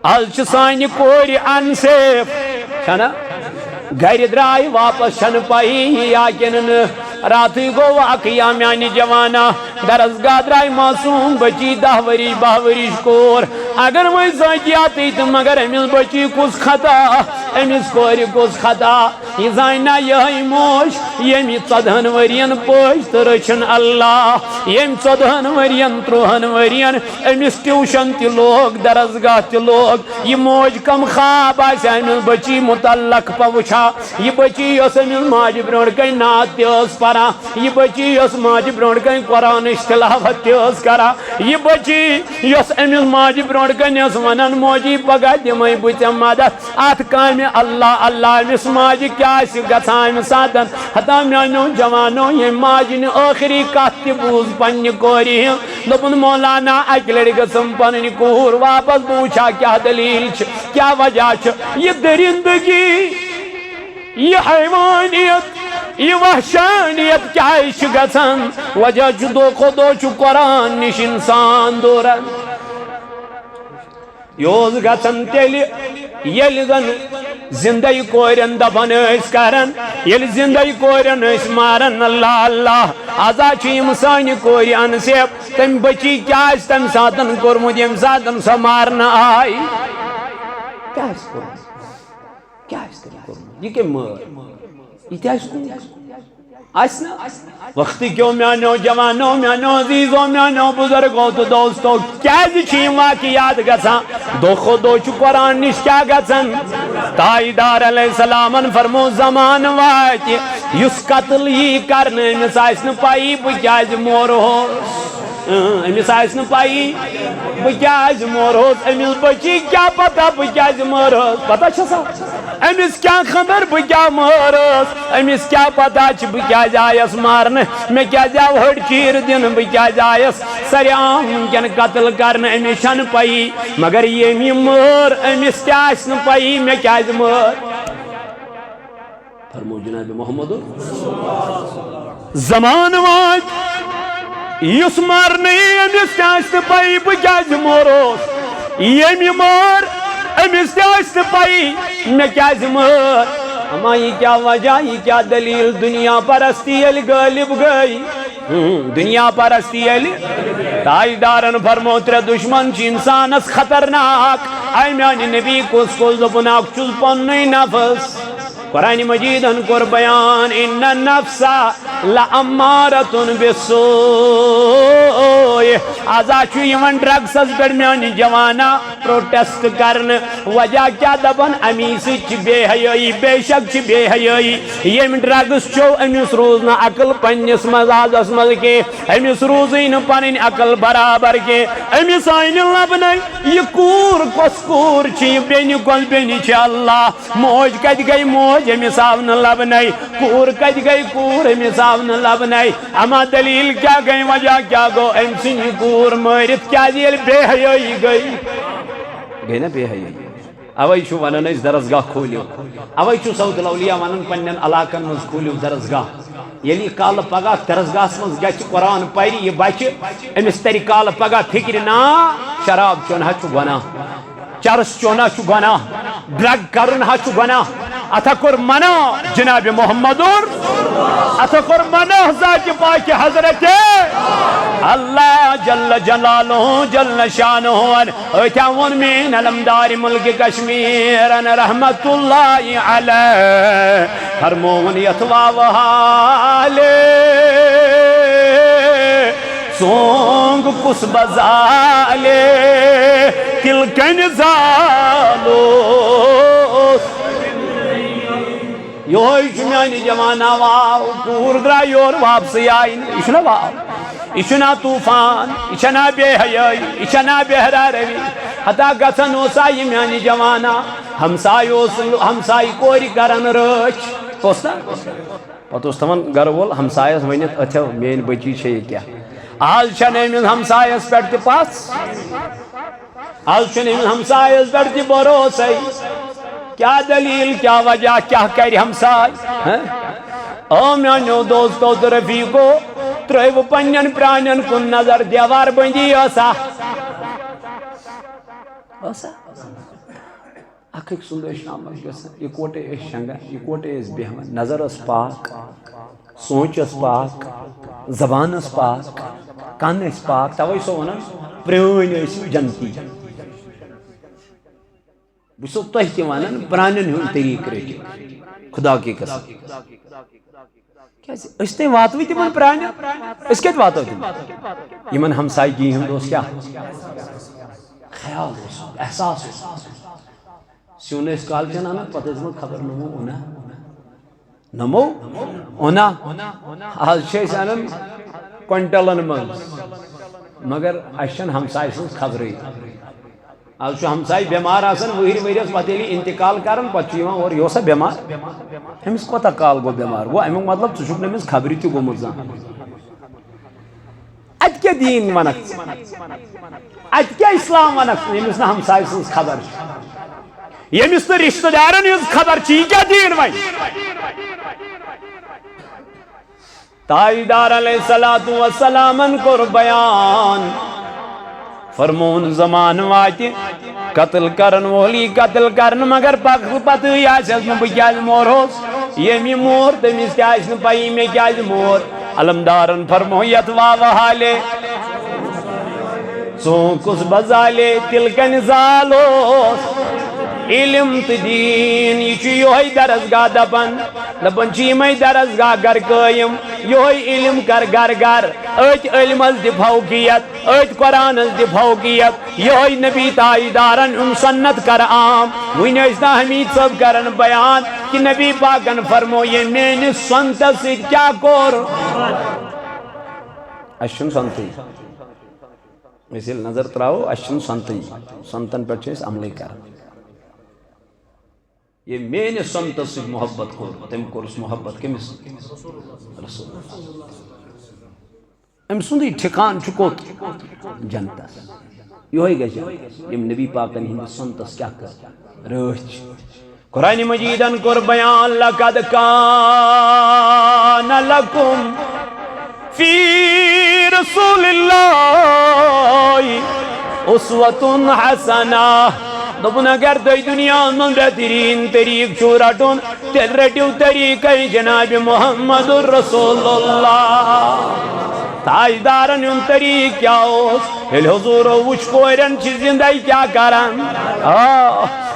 آج سانہِ کورِ انصیف چھنا گھر درائے واپس چھن پائی یا کنن راتی گو واقعہ میانی جوانا درسگاہ درائے معصوم بچی 10 وری 12 وری کور اگر وہ زاجیاتی تو مگر امیس بچی کس خطا امیس کوری کس خطا یہ زائنا یہ موش یمی 14 ورین پوش ترچن اللہ یم 14 ورین 13 ورین امیس ٹیوشن تی لوگ درسگاہ تی لوگ یہ موج کم خواب آسے امیس بچی متعلق پوچھا یہ بچی یس امیس ماج برونڈ کئی نات تیس پرا یہ بچی یس ماج برونڈ کئی قرآن تلاوت تیس کرا یہ بچی یس امیس ماج برونڈ کئی یس ونن موجی پگا دمائی بچم مدد آت کامی اللہ اللہ امیس ماج کیا سی گھان ساتن حتا میانو جوانو یہ ماجن آخری کت بوز پنہ کوری دپن مولانا اک لڑ گسم پنن کور واپس پوچھا کیا دلیل کیا وجہ یہ درندگی یہ حیوانیت یہ وحشانیت کیا گھن وجہ دو خودو قرآن نش انسان دورن یہ گھن تیل یل زن زندگی کورن دپن کرن یل زندگی کورن مارن اللہ اللہ آزا یم سانہ کور انصیف تم بچی کیا تم ساتن کورمت یم ساتن سو مارن آئی یہ کم مار یہ آسنا وقتی کیوں میانو جوانو میانو عزیزو میانو بزرگو تو دوستو کیا چیم واقعات گسا دو خودو چو قرآن نش کیا گسن تائیدار علیہ السلام فرمو زمان واتی یس قتل ہی کرنے امس آسن پائی بکیاز مورہوس امس آسن پائی بکیاز مورہوس امس بچی کیا پتا بکیاز مورہوس پتا چھسا امس کیا خبر بکیا مورہوس امس کیا پتا چھ بکیاز آیس مارن میں کیا جاو ہڑ چیر دن بکیاز آیس سریام ممکن قتل کرن امس چھن پائی مگر یہ مر امس کیا آسن پائی میں کیا مر فرمو جناب محمد زمان وات یس مارن امس کیا آسن پائی بکیاز مورہوس یہ مر امس کیا آسن پائی میں کیا مر اما یہ کیا وجہ یہ کیا دلیل دنیا پرستی یل غالب گئی دنیا پرستی یل تاجدارن فرمو ترے دشمن چھ انسانس خطرناک اے میانی نبی کس کل دپناک چل پنی نفس قرآن مجیدن کر بیان ان النفس لامارتن بالسوء آزا چھو یمن ڈرگسز پر میانی جوانا پروٹیسٹ کرن وجہ کیا دبن امیسی چھ بے حیائی بے شک چھ بے حیائی یم ڈرگس چھو امیس روزنا عقل پنیس مزازس مل کے امیس روزین پنن عقل برابر کے امیس آئین لبنائی یہ کور کس کور چھ بینی کل بینی چھ اللہ موج کد گئی موج امیس آون لبنائی کور کد گئی کور امیس آون لبنائی اما دلیل کیا گئی وجہ کیا گو امسن کور مارت کیا دیل بے حیائی گئی نا بے حیائی اوئی چھو ونن اس درسگاہ کھولیو اوئی چھو سعود الاولیاء ونن پنن علاقن مز کھولیو درسگاہ یلی کال پگا درسگاہ مز گچ قرآن پری یہ بچ امس تری کال پگا فکر نا شراب چونہ چھو گناہ چرس چونہ چھو گناہ ڈرگ کرن ہا چھو گناہ اتھکر منع جناب محمد اتھکر منع ذات پاک حضرت اللہ جل جلالہ جل شانہ اتاون من علمدار ملک کشمیر رحمت اللہ علیہ فرمون یتوا وحالے سونگ کس بزالے کلکن زالو یہ میانی جوانا واو کور درا یور واپسی آئین یہ واو یہ طوفان یہ بے حیائی یہ بے حراروی حتا گھن اوسا یہ میانی جوانا ہمسائی کوری کرن رچ نا پتہ تمن گھر وول ہمسایس ونت اتھو مین بچی یہ کیا آج چھن امس ہمسایس پہ تہ پس آج چھن امس ہمسایس پہ تہ بھروسے کیا دلیل کیا وجہ کیا کر ہمسائے او میانو دوستو تو رفیقو ترو پنن پرانن کن نظر دیوار بندی اسا ٲسا اکھ أکۍ سُنٛد ٲسۍ شامَس گژھان یِکوَٹَے ٲسۍ شنٛگان یِکوَٹَے ٲسۍ بیٚہوان نظر ٲس پاک سونٛچ ٲس پاک زبان ٲس پاک کَن ٲسۍ پاک تَوَے چھُسو وَنان پرٛٲنۍ ٲسِو جنتی بہٕ چھُسو تۄہہِ تہِ وَنان پرٛانٮ۪ن ہُنٛد طریٖقہٕ رٔٹِو خدا کی قسم کیٛازِ أسۍ تام واتوٕے تِمن پرٛانٮ۪ن أسۍ کَتہِ واتو تِمن یِمن ہمساے گی ہُنٛد اوس کیٛاہ خیال اوس احساس اوس سیُن ٲسۍ کالچن اَنان پتہٕ ٲسۍ وۄنۍ خبر نمو اوٚنا نمو اوٚنا آز چھِ أسۍ اَنان کۄنٛٹلن منٛز مگر اَسہِ چھَنہٕ ہمساے سٕنٛز خبرٕے آز چھُ ہمساے بٮ۪مار آسان ؤہٕرۍ ؤرِیَس پتہٕ ییٚلہِ اِنتقال کران پتہٕ چھُ یِوان اورٕ یہِ اوسا بٮ۪مار أمِس کوتاہ کال گوٚو بٮ۪مار گوٚو اَمیُک مطلب ژٕ چھُکھ نہٕ أمِس خبرِ تہِ گوٚمُت زانٛہہ اَتہِ کیٛاہ دیٖن وَنکھ ژٕ اَتہِ کیٛاہ اِسلام وَنکھ ژٕ ییٚمِس نہٕ ہمساے سٕنٛز خبر چھِ ییٚمِس نہٕ رِشتہٕ دارن ہٕنٛز خبر چھِ یہِ کیٛاہ دیٖن وَنہِ تاجدار علیہ الصلوٰۃ والسلامن کوٚر بیان فرمون زمان واتہِ قتل کرن وول یی قتل کرنہٕ مگر پتہٕ آسٮ۪س نہٕ بہٕ کیٛازِ مورہوس ییٚمۍ یہِ مور تٔمِس تہِ آسہِ نہٕ پَیی مےٚ کیٛازِ مور علمدارن فرمو یتھ واوٕ حالے ژوٗنٛکُس بزالے تِلہٕ کنہِ زال اوس علم تہٕ دیٖن یہِ چھُ یِہوٚے درسگاہ دپان چھِ یِمے درسگاہ گر قٲیِم یِہوٚے علم کر گر گر أتھۍ علمس دِ فوقیت أتھۍ قرآنس دِ فوقیت یِہوٚے نبی تاجدارن ہُنٛد سنت کر عام وٕنۍ ٲسۍ نہٕ حمید صٲب کران بیان کہِ نبی پاکن فرمو ییٚمۍ میٲنِس سنتس سۭتۍ کیٛاہ کوٚر اَسہِ چھُنہٕ سنتٕے أسۍ ییٚلہِ نظر تراوو اَسہِ چھُنہٕ سنتٕے سنتن پٮ۪ٹھ چھِ أسۍ عملٕے کران ییٚمۍ میٲنِس سنتس سۭتۍ محبت کوٚر تٔمۍ کوٚرُس محبت کٔمِس رسول أمۍ سُنٛدٕے ٹھِکان چھُ کوٚت جنتس یِہوٚے گژھِ ییٚمۍ نبی پاکن ہِنٛدِس سنتس کیٛاہ کٔر رٲچھ قرآنِ مجیٖدن کوٚر بیان لقد کان لکم فی رسول اللہ اسوۃ حسنہ دوٚپُن اگر تُہۍ دُنیاہس منٛز بہتریٖن طریٖقہٕ چھُو رٹُن تیٚلہِ رٔٹِو طریٖقے جنابِ محمد رسول اللہ تاجدارن ہُنٛد طریٖقہٕ کیٛاہ اوس ییٚلہِ حضوٗرو وٕچھ کورٮ۪ن چھِ زندے کیٛاہ کران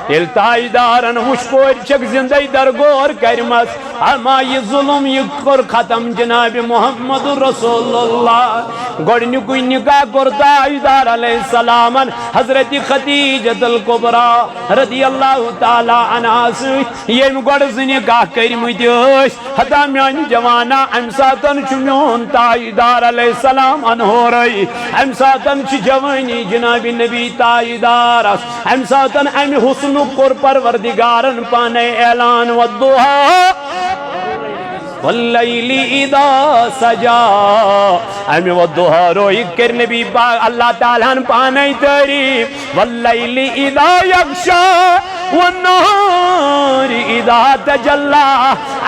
ییٚلہِ تاجدارن وٕچھ کورِ چھکھ زندے درگور کرِمژ اما یہِ ظُلم یہِ کوٚر ختم جنابِ محمد رسول اللہ گۄڈنیُکُے نکاح کوٚر تاجدار علیہ السلامن حضرت خدیجۃ الکبریٰ رضی اللہ تعالیٰ عنہا سۭتۍ ییٚمۍ گۄڈٕ زٕ نکاح کٔرمٕتۍ ٲسۍ ہتا میانہِ جوانا امہِ ساتن چھُ میون تاجدار علیہ السلام انہورے امہِ ساتن چھِ جوٲنی جنابِ نبی تاجدارس امہِ ساتن امہِ حسنُک کوٚر پروردگارن پانے اعلان والضحیٰ واللیل اذا سجا امہِ والضحیٰ رویہِ کٔرۍ نبی پاک اللہ تعالیٰ ہن پانے تعریف واللیل اذا یغشا والنہار اذا تجلی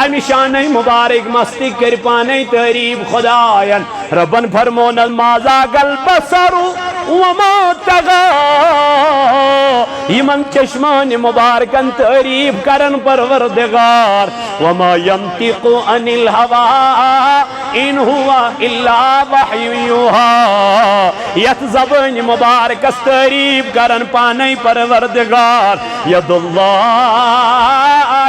امہِ شانَے مُبارک مستٕکۍ کٔرۍ پانے تعریف خداین ربن فرمونس ما زاغ البصر وما طغی یِمن چشمان مبارکن تعریف کرن پروردگار وما ینطق عن الہوا ان هو الا وحی یوحی یتھ زبان مبارکس تعریف کرن پانے پروردگار ید اللہ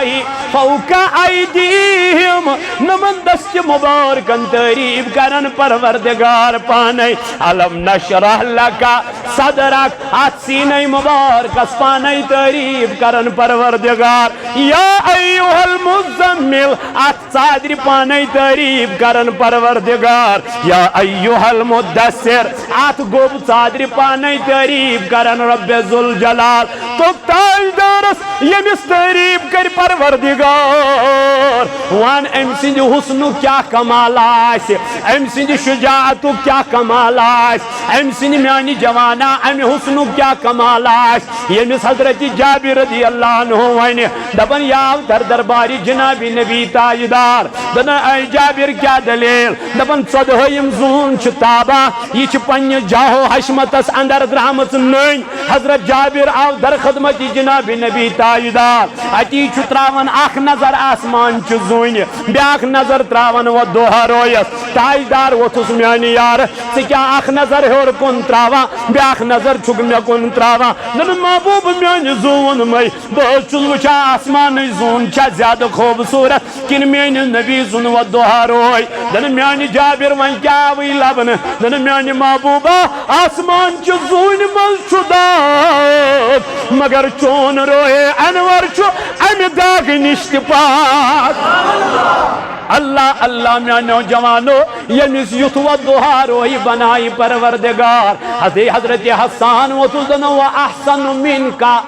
فوق ایدیہم نمن دست مبارکن تعریف کرن پروردگار پانے علم نشرح لکا صدرک ات سینے مبارکس پانے تعریف کرن پروردگار یا ایوہ المزمل ات صادر پانے تعریف کرن پروردگار یا ایوہ المدثر ات گوب صادر پانے تعریف کرن رب ذوالجلال تو تاجدارس یمس تعریف کر پروردگار وان ام سند حسن کیا کمال آس ام سند شجاعت کیا کمال آس ام سند میانی جوان جوانا امی حسنو کیا کمال آش یمس حضرت جابر رضی اللہ عنہ ونی دبن یاو در درباری جناب نبی تاجدار دن اے جابر کیا دلیل دبن صدہیم زون چھ تابا یہ چھ پنی جاہو حشمتس اندر درامت نین حضرت جابر آو در خدمت جناب نبی تاجدار اتی چھ تراون اخ نظر آسمان چھ زون بیاک نظر تراون و دوہا رویس تاجدار وطس میانی یار سکیا اخ نظر ہور کن تراوا بیاک نظر چھک میں کن تراوا دن محبوب میانی زون میں بہت چل وچا آسمان زون چا زیادہ خوبصورت کن میانی نبی زون و دوہا روی دن میانی جابر ون کیا وی لبن دن میانی محبوبہ آسمان چو زون من چداد مگر چون روئے انور چو امی داغ نشت پاک اللہ اللہ میان نوجوانو یمس یت و دوہا روئی بنائی پروردگار حضرت حسان و تزن و احسن من کا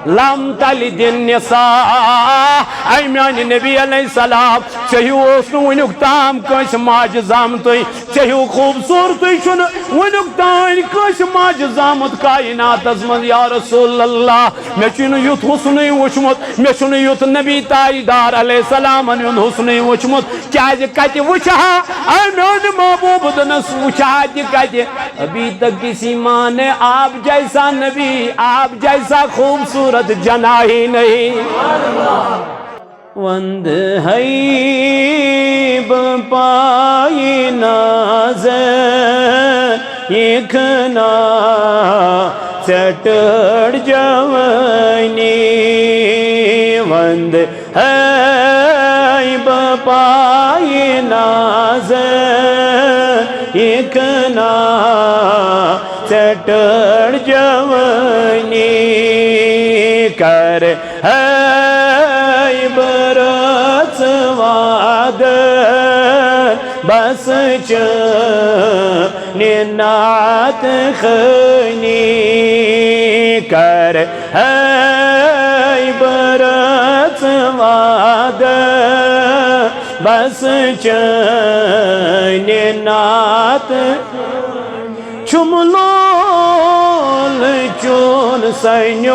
لم تلد النساء اے میان نبی علیہ السلام چہیو اسنو ونکتام کش ماج زامتوی چہیو خوبصورتی چن ونکتام کش ماج زامت کائنات ازمن یا رسول اللہ میں چن یت حسنی وچمت میں چن یت نبی تاجدار علیہ السلام ان حسنی وچمت کیا کہتے وچھا اے میان محبوب دنس وچھا کہتے ابھی تک کسی ماں نے آپ جیسا نبی آپ جیسا خوبصورت جنا ہی نہیں وند حیب پائی نازن ایکنا چٹڑ جوانی وند حیب پائی نازن ایکنا چٹڑ جوانی کر حیب رسواد بس نعت خنی کر حیب رسواد بس نعت چملول چون سنیومت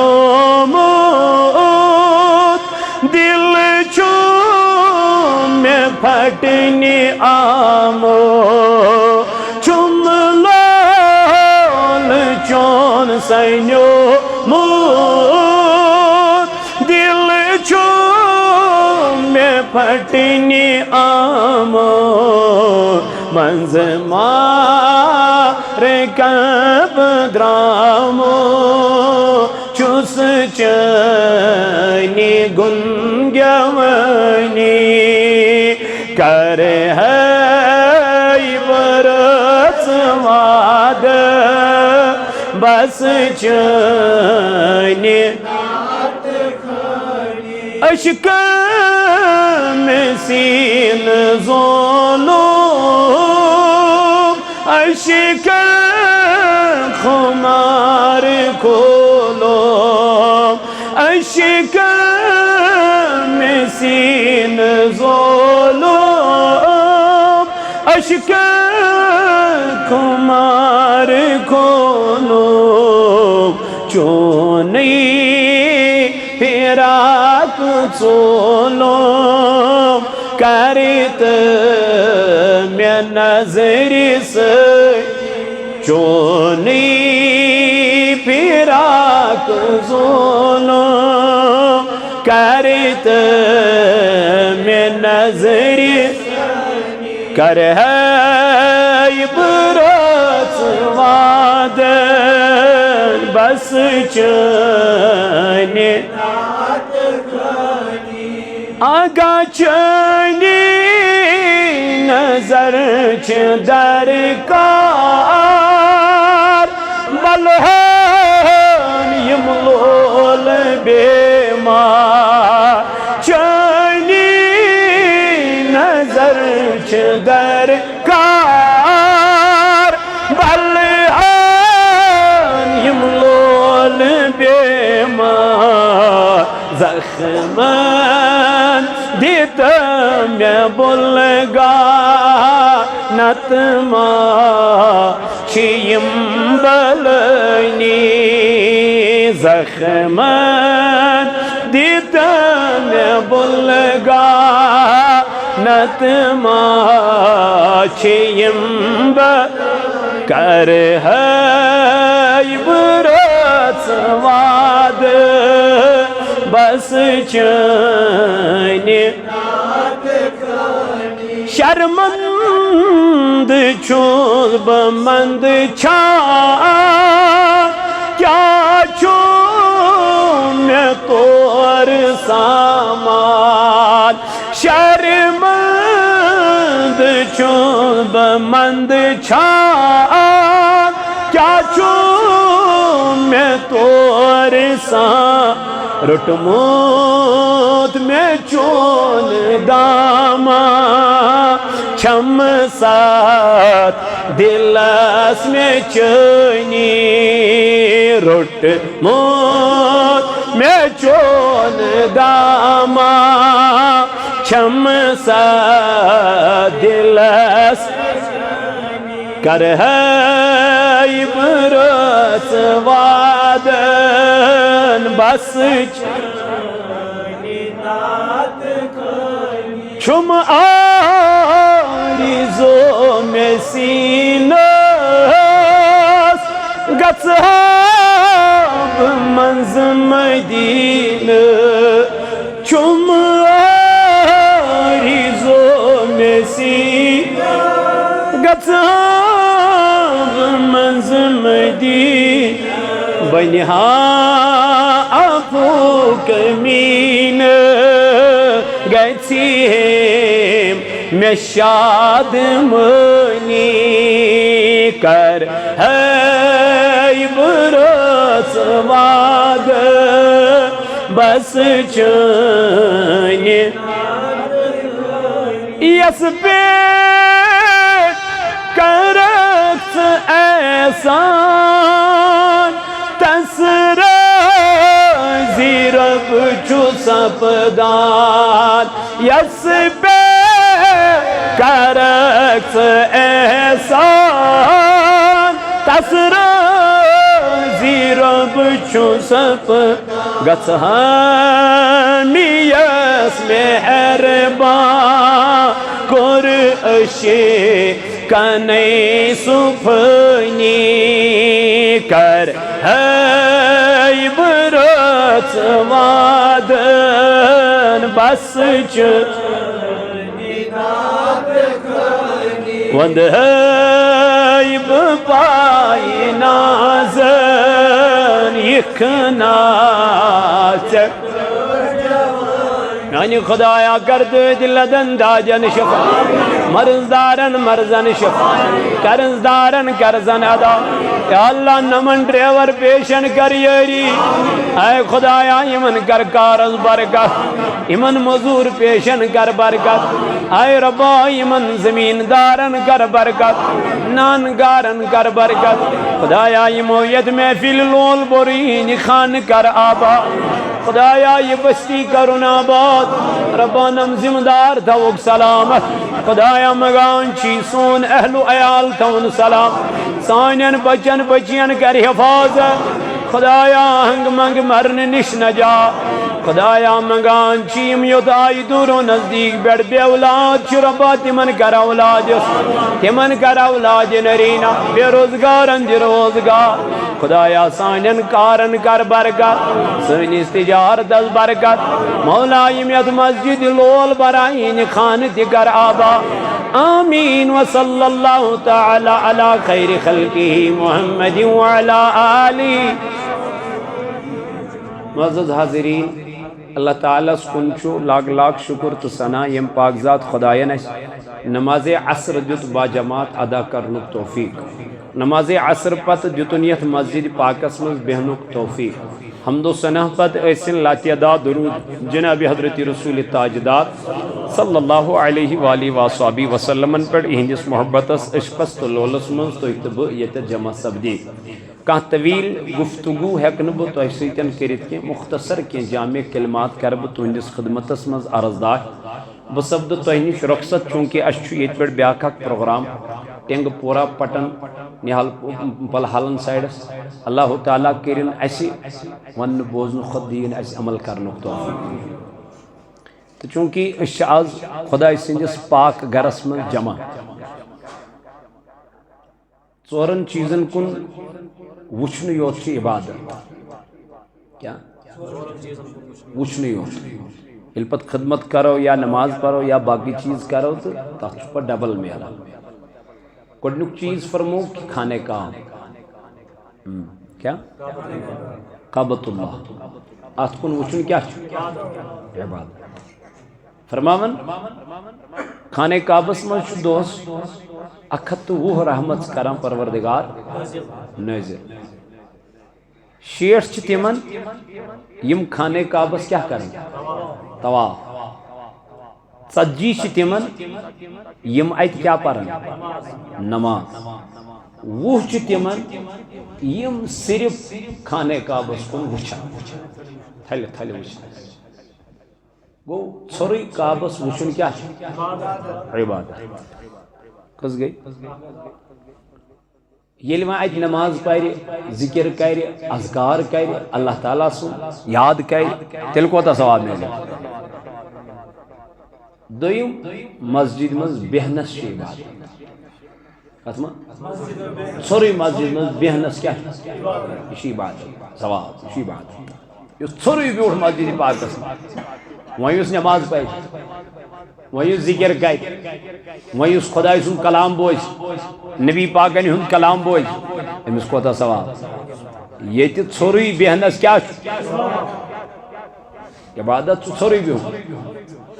دل چون میں پھٹنی آمو چملول چون سنیومت دل چون میں پھٹنی آمو منز مار کب درامو چوس چنی گنگیونی کر حیب رسواد بس چنی اشک میں سین ظلم اشک خمار کھولو اشک میں سین ظلم اشک خمار کھولو چونی پیراک چولو کرت میں نظر سے چونی پیراک چولو کرت میں نظر کر حیب رسواد بس چنی آگا چنی نظر چھ درکار بلہن یملول بیمار چنی نظر چھ درکار بلہن یملول بیمار زخمن دیتا میں بلگا نتما چیم بلنی زخمن دیتن بلگا نتما چیم کر ہے برت واد بس چنی شرمند چون بمند چھا کیا چون میں طور سامان شرمند چون بمند چھا کیا چون میں طور سامان رٹموت میں چون داما چھم سات دلس میں چنی رٹموت میں چون داما چھم سات دلس کر ہے برس وادن بس چھم آریزو میں سینس گژھاب منز مدین چھم آریزو میں سینس گژھاب منز مدین بنہا افو کمین گھیم میں شاد منی کر ہے برس واد بس چنی یس پہ کرکس احسان تسر زیرب چو سپدان یس پہ کرکس احسان تسر زیرب چو سپ گژھامی یس مہربان کور اشی کنی سفنی کر ہے برس وادن بس وند ہے بپائی نازن یکھناس یعنی خدایا کرد دل دنداجن شفا مرزدارن مرزن شفا کرزدارن کرزن ادا یا اللہ نمن ڈریور پیشن کر یری اے خدایا ایمن کر کارز برکت ایمن مزور پیشن کر برکت اے ربا ایمن زمین دارن کر برکت نانگارن کر برکت خدایا ایمویت محفل لول برین خان کر آبا خدایا یہ بستی کرن آباد ربانم زمدار تھوک سلامت خدایا مگان چی سون اہل و عیال تھون سلام سانین بچن بچین کر حفاظت خدایا ہنگ منگ مرن نش نجا خدایا مگان چیم یدائی دور و نزدیک بیڑ بے اولاد چی ربا تمن کر اولاد تمن کر اولاد نرینا بے روزگارن دی روزگار خدایا سانین کارن کر برکت سنی استجارت از برکت مولا یمیت مسجد لول برائین خان کر آبا آمین وصلی اللہ تعالی علی خیر خلقہ محمد وعلا آلی معزز حاضرین اللہ تعالیٰ سکنچو لاکھ لاکھ شکر تو ثنا یم پاکزات خدایان نماز عصر دیت با جماعت ادا کرنک توفیق نماز عصر پت دیتنیت مسجد پاکس مز بہنک توفیق حمد و ثنا پت ایسن لاتیدہ درود جناب حضرت رسول تاجدار صلی اللہ علیہ وآلہ وآلہ وسلم پر اہندس محبت عشقس تو لولس منز تو اکتب یت جمع سبدی کان طویل گفتگو ہیکنب تو ایسیتن کرت کے مختصر کے جامع کلمات کرب تو اندس خدمتس مز عرضدار بسبد تو انیش رخصت چونکہ اشچو یہ پر بیاکھک پروگرام ٹینگ پورا پٹن نہال پل حالن سائڈس اللہ تعالیٰ کرن اسی ون بوزن خود دین اس عمل کرنک توفیق تو چونکہ اس آز خدا سندس پاک گرس من جمع ژورن چیزن کن وچھن یوت چھ عبادت کیا وچھن یوت یل پت خدمت کرو یا نماز پڑھو یا باقی چیز کرو تو تک پر ڈبل میرا گۄڈنیُک چیز فرمو کہ کھانے کا کیا کعبۃ اللہ ات کن وچھن کیا عبادت فرماون خانے کعبس مز دہس 120 رحمت کران پروردگار نازل 60 چھ تمن یم خانے کعبس کیا کرن طواف 40 چھ تمن یم ات کیا پرن نماز 20 چھ تمن یم صرف خانے کعبس کن وچھان تھل تھل وچھان گو ژھوری کعبس وچھن کیا عبادت کس گئی یل وۄنۍ اتہ نماز پرِ ذکر کرِ اذکار کرِ اللہ تعالیٰ سُنٛد یاد کرِ تیٚلہِ کوتاہ ثواب ملہِ دوٚیِم مسجد منٛز بیہنس چھِ عبادت کتھ منٛز ژھوٚرُے مسجد منٛز بیہنس کیٛاہ یہِ چھِ عبادت ثواب یہِ چھِ عبادت یُس ژھوٚرُے بیوٗٹھ مسجد پاکس منٛز وۄنۍ یُس نماز پرِ وۄنۍ یُس ذکر کرِ وۄنۍ یُس خۄداے سُنٛد کلام بوزِ نبی پاکن ہُنٛد کلام بوزِ أمِس کوتاہ ثواب ییٚتہِ ژھوٚرُے بیہنس کیٛاہ چھُ عبادت چھُ ژھوٚرُے بِہُن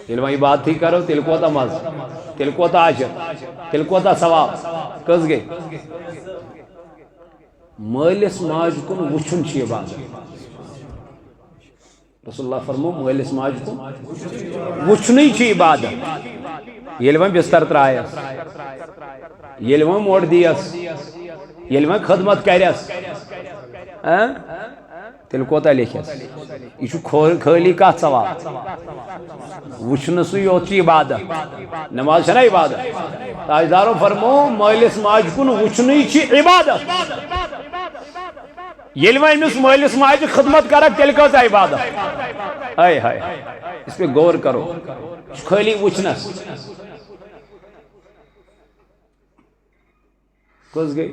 ییٚلہِ وۄنۍ عبادتھٕے کرو تیٚلہِ کوتاہ مزٕ تیٚلہِ کوتاہ اجر تیٚلہِ کوتاہ ثواب کٔژ گٔے مٲلِس ماجہِ کُن وٕچھُن چھُ عبادت رسول اللہ فرمو مٲلِس ماجہِ کُن وٕچھنُے چھُ عبادت ییٚلہِ وۄنۍ بستر ترایس ییٚلہِ وۄنۍ موڈ دیس ییٚلہِ وۄنۍ خدمت کرس تیٚلہِ کوتاہ لیکھس یہِ چھُ خٲلی کتھ ثواب وٕچھنہٕ یوت چھُ عبادت نماز چھنا عبادت تاجدارو فرمو مٲلِس ماجہِ کُن وٕچھنُے چھُ عبادت ییٚلہِ وۄنۍ أمِس مٲلِس ماجہِ خدمت کرکھ تیٚلہِ کۭژاہ عبادت ہاے ہاے اس پہ غور کرو یہ چھُ خٲلی وٕچھنس کٔژ گٔے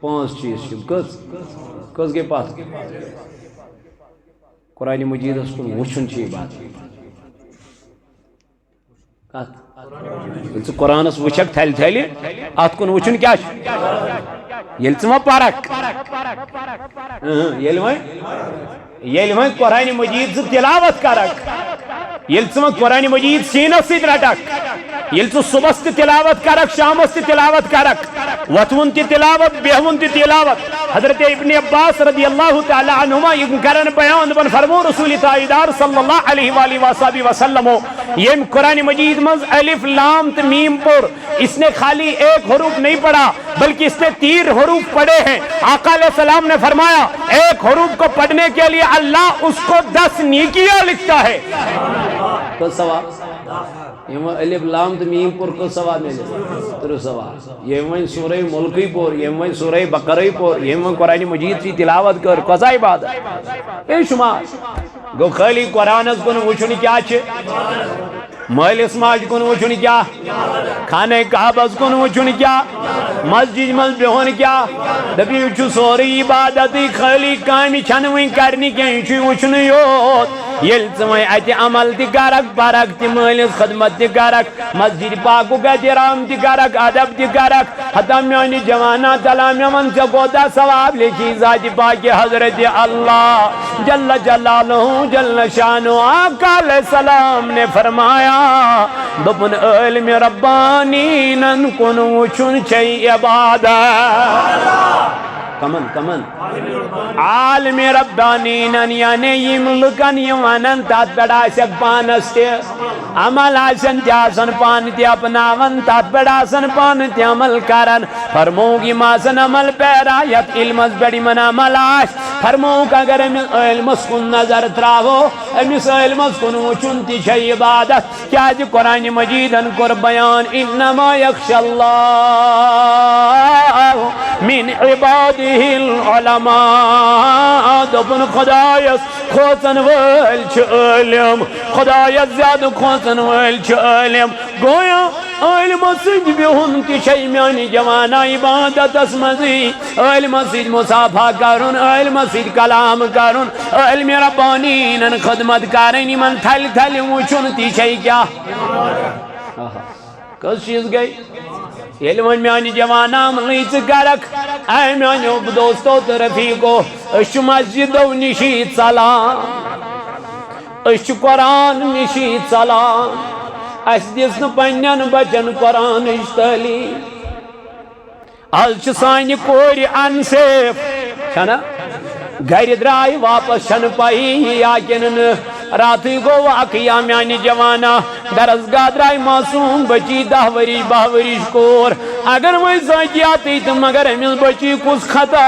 5 چیز چھِ کٔژ گٔے پتھ قرآنِ مجیدس کُن وٕچھُن چھُ عبادت کتھ ییٚلہِ ژٕ قرآنس وٕچھکھ تھلہِ تھلہِ اتھ کُن وٕچھُن کیٛاہ چھُ ییٚلہِ ژٕ وۄنۍ پرکھ ییٚلہِ وۄنۍ قرآنِ مجیٖد ژٕ تِلاوت کرکھ ییٚلہِ ژٕ وۄنۍ قرآنِ مجیٖد سیٖنس سۭتۍ رٹکھ ییٚلہِ ژٕ صبحس تہِ تِلاوت کرکھ شامس تہِ تِلاوت کرکھ وۄتھوُن تہِ تِلاوت بیہوُن تہِ تِلاوت حضرت ابن عباس رضی اللہ تعالیٰ عنہما یِم کرن بیان دپن فرمو رسول تاجدار صلی اللہ علیہ وآلہ وصحبہ وسلم ییٚمۍ قرآنِ مجیٖد منٛز الف لام تہٕ میٖم پوٚر اس نے خالی ایک حروف نہیں پڑھا بلکہ اس نے 3 حروف پڑھے ہیں آقا علیہ السلام نے فرمایا ایک حروف کو پڑھنے کے لیے اللہ اس کو 10 نیکیاں لکھتا ہے تو ثواب یہ الف لام تو میم پور کو ثواب ملے 3 ثواب یہ وہیں سورہ ملک پور یہ وہیں سورہ بقرہ پور یہ وہیں قرآن مجید کی تلاوت کر کسا عبادت بے شمار گو خالی قرآن کن وچھن کیا چھے مٲلِس ماجہِ کُن وٕچھُن کیٛاہ خانہ کعبس کُن وٕچھُن کیٛاہ مسجد منٛز بِہُن کیٛاہ دٔپِو یہِ چھُ سورُے عبادتٕے خٲلی کامہِ چھنہٕ وٕنۍ کرنہِ کینٛہہ یہِ چھُ وٕچھنُے یوت ییٚلہِ ژٕ وۄنۍ اَتہِ عمل تہِ کرکھ پرکھ تہِ مٲلِس خدمت تہِ کرکھ مسجد پاکُک احترام تہِ کرکھ ادب تہِ کرکھ ہتا میانہِ جوانا تلا مےٚ وَن ژےٚ کوتاہ ثواب لیکھی ذاتِ پاکہِ حضرت اللہ جل جلالہ جل شانہ آقا علیہ السلام نے فرمایا دوپن عالم ربانین کن وچھن چھے عبادت کمن عالم ربانین یعنی یم لکن یوانن تات پیڑا سک پانس تے عمل آسن تی آسن پان تی اپناون تات بڑ آسن پان تی عمل کرن فرموگ یم آسن عمل پیرا یت علمس بڑی من عمل آس فرموگ اگر امس علمس کن نظر تراو امس علمس کن وچن تی چھ عبادت کیا جی قرآن مجیدن کر بیان انما یخشى اللہ من عباده العلماء دبن خدایس کھوژن وٲلۍ چھِ عٲلِم خدایس زیادٕ کھوژن وٲلۍ چھِ عٲلِم گویا عٲلمس سۭتۍ بِہُن تہِ چھے میانہِ جوانا عبادتس منٛزٕے عٲلمس سۭتۍ مُصافہ کرُن عٲلمس سۭتۍ کلام کرُن عٲلمِ ربانیٖنن خدمت کرٕنۍ یِمن تھلہِ تھلہِ وٕچھُن تہِ چھے کیٛاہ کٔژ چیٖز گٔے ییٚلہِ وۄنۍ میانہِ جوانا عملٕے ژٕ کرکھ اے میانیو دوستو تہٕ رفیقو أسۍ چھِ مسجدو نِشی ژلان أسۍ چھِ قرآن نِشی ژلان اَسہِ دِژ نہٕ پنٛنٮ۪ن بچن قرآنٕچ تعلیٖم آز چھِ سانہِ کورِ انسیف چھنا گرِ درٛاے واپس چھنہٕ پَیی یہِ یا کِنہٕ نہٕ راتھٕے گوٚو واقعیا میانہِ جوانا درسگاہ درٛاے معصوٗم بچی 10 ؤری 12 ؤرِش کور اگر وۄنۍ ذٲتیاتٕے تہٕ مگر أمِس بچی کُس خطا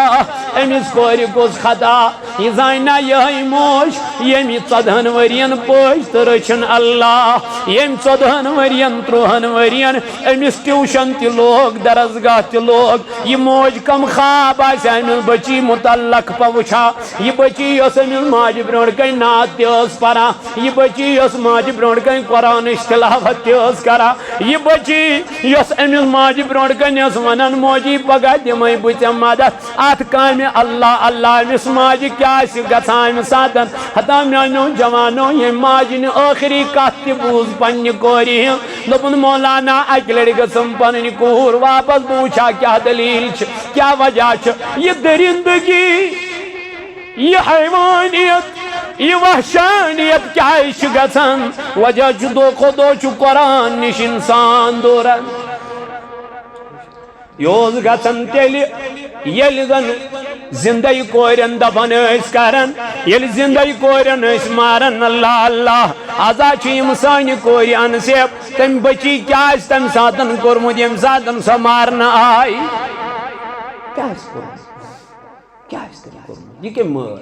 أمِس کورِ کُس خطا یہِ زانہِ نا یِہٕے موج ییٚمہِ 14 ؤرین پٔج تہٕ رٔچھِن اللہ ییٚمہِ 14 ؤرین 13 ؤرین أمِس ٹیوٗشن تہِ لوگ درسگاہ تہِ لوگ یہِ موج کم خواب آسہِ أمِس بچی متعلق وٕچھان یہِ بچی یۄس أمِس ماجہِ برونٛٹھ کَنۍ نعت تہِ ٲس پران یہِ بچی یۄس ماجہِ برونٛٹھ کَنۍ قرآنٕچ تِلاوت تہِ ٲس کران یہِ بچی یۄس أمِس ماجہِ برونٛٹھ کَنۍ ٲس ونان موجی پگاہ دِمے بہٕ ژےٚ مدد اتھ کامہِ اللہ اللہ أمِس ماجہِ کیٛاہ آسہِ گژھان امہِ ساتن ہتا میانیو جوانو ییٚمہِ ماجہِ نہٕ ٲخری کتھ تہِ بوٗز پننہِ کورِ ہِنٛز دوٚپُن مولانا اکہِ لٹہِ گٔژھٕم پنٕنۍ کوٗر واپس بہٕ وٕچھٕ ہا کیٛاہ دٔلیٖل چھِ کیٛاہ وجہ چھُ یہِ درندگی یہِ حیوانیت یہِ وحشانیت کیٛازِ چھِ گژھان وجہ چھُ دۄہ کھۄتہٕ دۄہ چھُ قرآن نِش انسان دوٗران یہِ اوس گژھان تیٚلہِ ییٚلہِ زن زندے کورٮ۪ن دفن ٲسۍ کران ییٚلہِ زندے کورٮ۪ن ٲسۍ ماران اللہ اللہ آزا چھِ یِم سانہِ کورِ انسیف تمہِ بچی کیٛاہ آسہِ تمہِ ساتن کوٚرمُت ییٚمہِ ساتن سۄ مارنہٕ آیہِ کیٛاہ آسہِ کوٚرمُت کیٛاہ آسہِ تٔمۍ کوٚرمُت یہِ کٔمۍ مٲر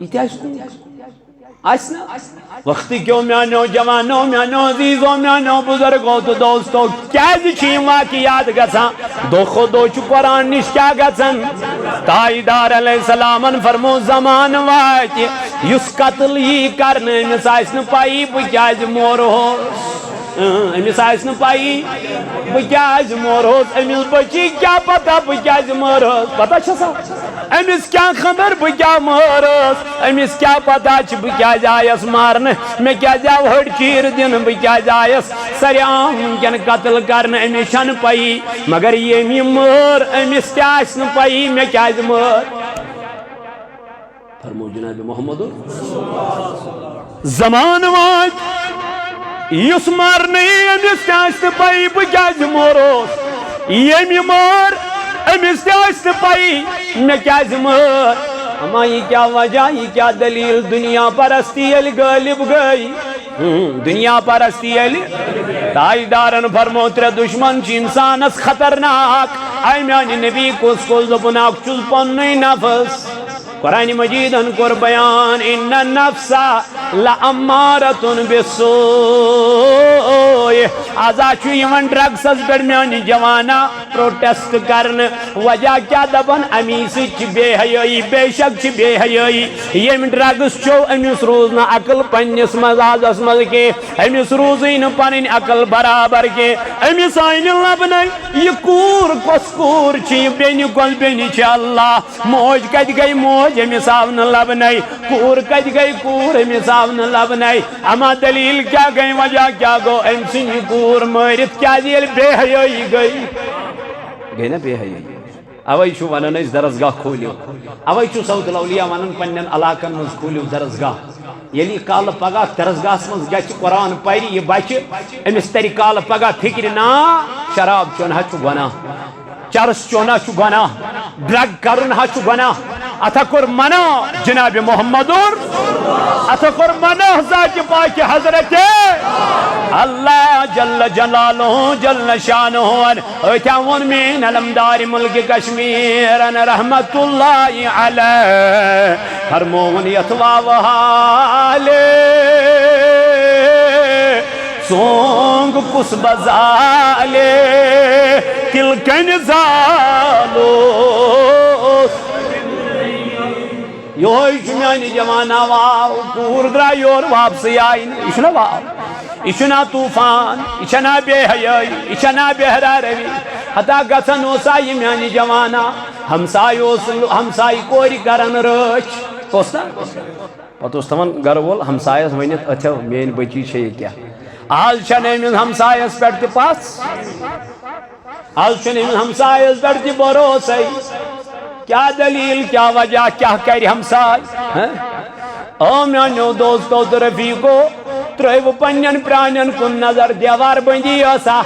یہِ تہِ آسہِ کوٚرمُت آسہِ نا وقتہٕ کیو میانیو جوانو میانیو عزیزو میانیو بزرگو تہٕ دوستو کیٛازِ چھِ یِم واقعات گژھان دۄہ کھۄتہٕ دۄہ چھُ قرآن نِش کیٛاہ گژھان تاجدار علیہ السلامن فرمو زمانہٕ واتہِ یُس قتل یی کرنہٕ أمِس آسہِ نہٕ پَیی بہٕ کیٛازِ مورہوس أمِس آسہِ نہٕ پَیی بہٕ کیٛازِ مورہوس أمِس بچی کیٛاہ پتہ بہٕ کیٛازِ مٲرہوس پتہ چھسا أمِس کیٛاہ خبر بہٕ کیٛاہ مٲرہوس أمِس کیٛاہ پتہ چھِ بہٕ کیٛازِ آیس مارنہٕ مےٚ کیٛازِ آو ہٕڑ چیٖر دِنہٕ بہٕ کیٛازِ آیس سریعام وٕنکٮ۪ن قتل کرنہٕ أمِس چھنہٕ پَیی مگر ییٚمۍ یہِ مٲر أمِس تہِ آسہِ نہٕ پَیی مےٚ کیٛازِ مٲر فرمو جناب محمد زمانہٕ واتہِ یُس مارنہٕ یی أمِس تہِ آسہِ نہٕ پَیی بہٕ کیٛازِ مورہوس ییٚمۍ یہِ مٲر أمِس تہِ آسہِ نہٕ پَیی مےٚ کیٛازِ مٲر اما یہِ کیٛاہ وجہ یہِ کیٛاہ دٔلیٖل دُنیا پرستی ییٚلہِ غٲلب گٔے دُنیا پرستی ییٚلہِ تاجدارن فرمو 3 دُشمن چھِ اِنسانس خطرناک اے میانہِ نبی کُس کُس دوٚپُن اکھ چھُس پننُے نفس قرآن مجیدن کوٚر بیان ان النفس لامارۃ بالسوء آزا چھُ یِوان ڈرگسس پٮ۪ٹھ میانہِ جوانا پروٹیسٹ کرنہٕ وجہ کیٛاہ دپان امی سۭتۍ چھِ بے حیٲیی بے شک چھِ بے حیٲیی ییٚمۍ ڈرگس چیو أمِس روٗز نہٕ عقل پننِس مزاجس منٛز کینٛہہ أمِس روٗزٕے نہٕ پنٕنۍ عقل برابر کینٛہہ أمِس آیہِ نہٕ لبنَے یہِ کوٗر کۄس کوٗر چھِ یہِ بیٚنہِ کۄس بیٚنہِ چھِ اللہ موج کتہِ گٔے موج أمِس آو نہٕ لبنَے کوٗر کتہِ گٔے کوٗر أمِس آو نہٕ لبنَے اما دٔلیٖل کیٛاہ گٔے وجہ کیٛاہ گوٚو أمۍ ژھٕنۍ یہِ کوٗر مٲرِتھ کیٛازِ ییٚلہِ بے حیٲیی گٔے نا بے حیٲیی اوے چھُ ونان أسۍ درسگاہ کھوٗلِو اوے چھُ سوت الاولیاء ونان پننٮ۪ن علاقن منٛز کھوٗلِو درسگاہ ییٚلہِ یہِ کالہٕ پگاہ درسگاہس منٛز گژھِ قرآن پرِ یہِ بچہِ أمِس ترِ کالہٕ پگاہ فِکرِ نا شراب چیوٚن حظ چھُ گۄناہ چرس چیوٚن حظ چھُ گۄناہ ڈرگ کرُن حظ چھُ گۄناہ اتھکر منا جناب محمد اتھکر منا ذات پاک حضرت اللہ جل جلالہ جل شانہ اتھاون من علمدار ملک کشمیر رحمت اللہ علیہ فرمون یتوا وحالے سونگ کس بزالے تلکن زالو یہوی چمیانی جوانا واو پور درا یور واپسی آئین اشنا واو اشنا طوفان اشنا بے حیائی اشنا بہرا روی حتا گسن اوسا یمیانی جوانا ہمسائی کوری کرن رچ کوستا پتہ اس تمن گر وول ہمسایس ونت اتھو مین بچی چھے کیا آج چھنے من ہمسایس پیٹ پاس آج چھنے من ہمسایس پیٹ بھروسے کیا دلیل کیا وجہ کیا کری ہمسائی او میانو دوستو تو رفیقو ترائیو پنین پرانین کن نظر دیوار بندی ایسا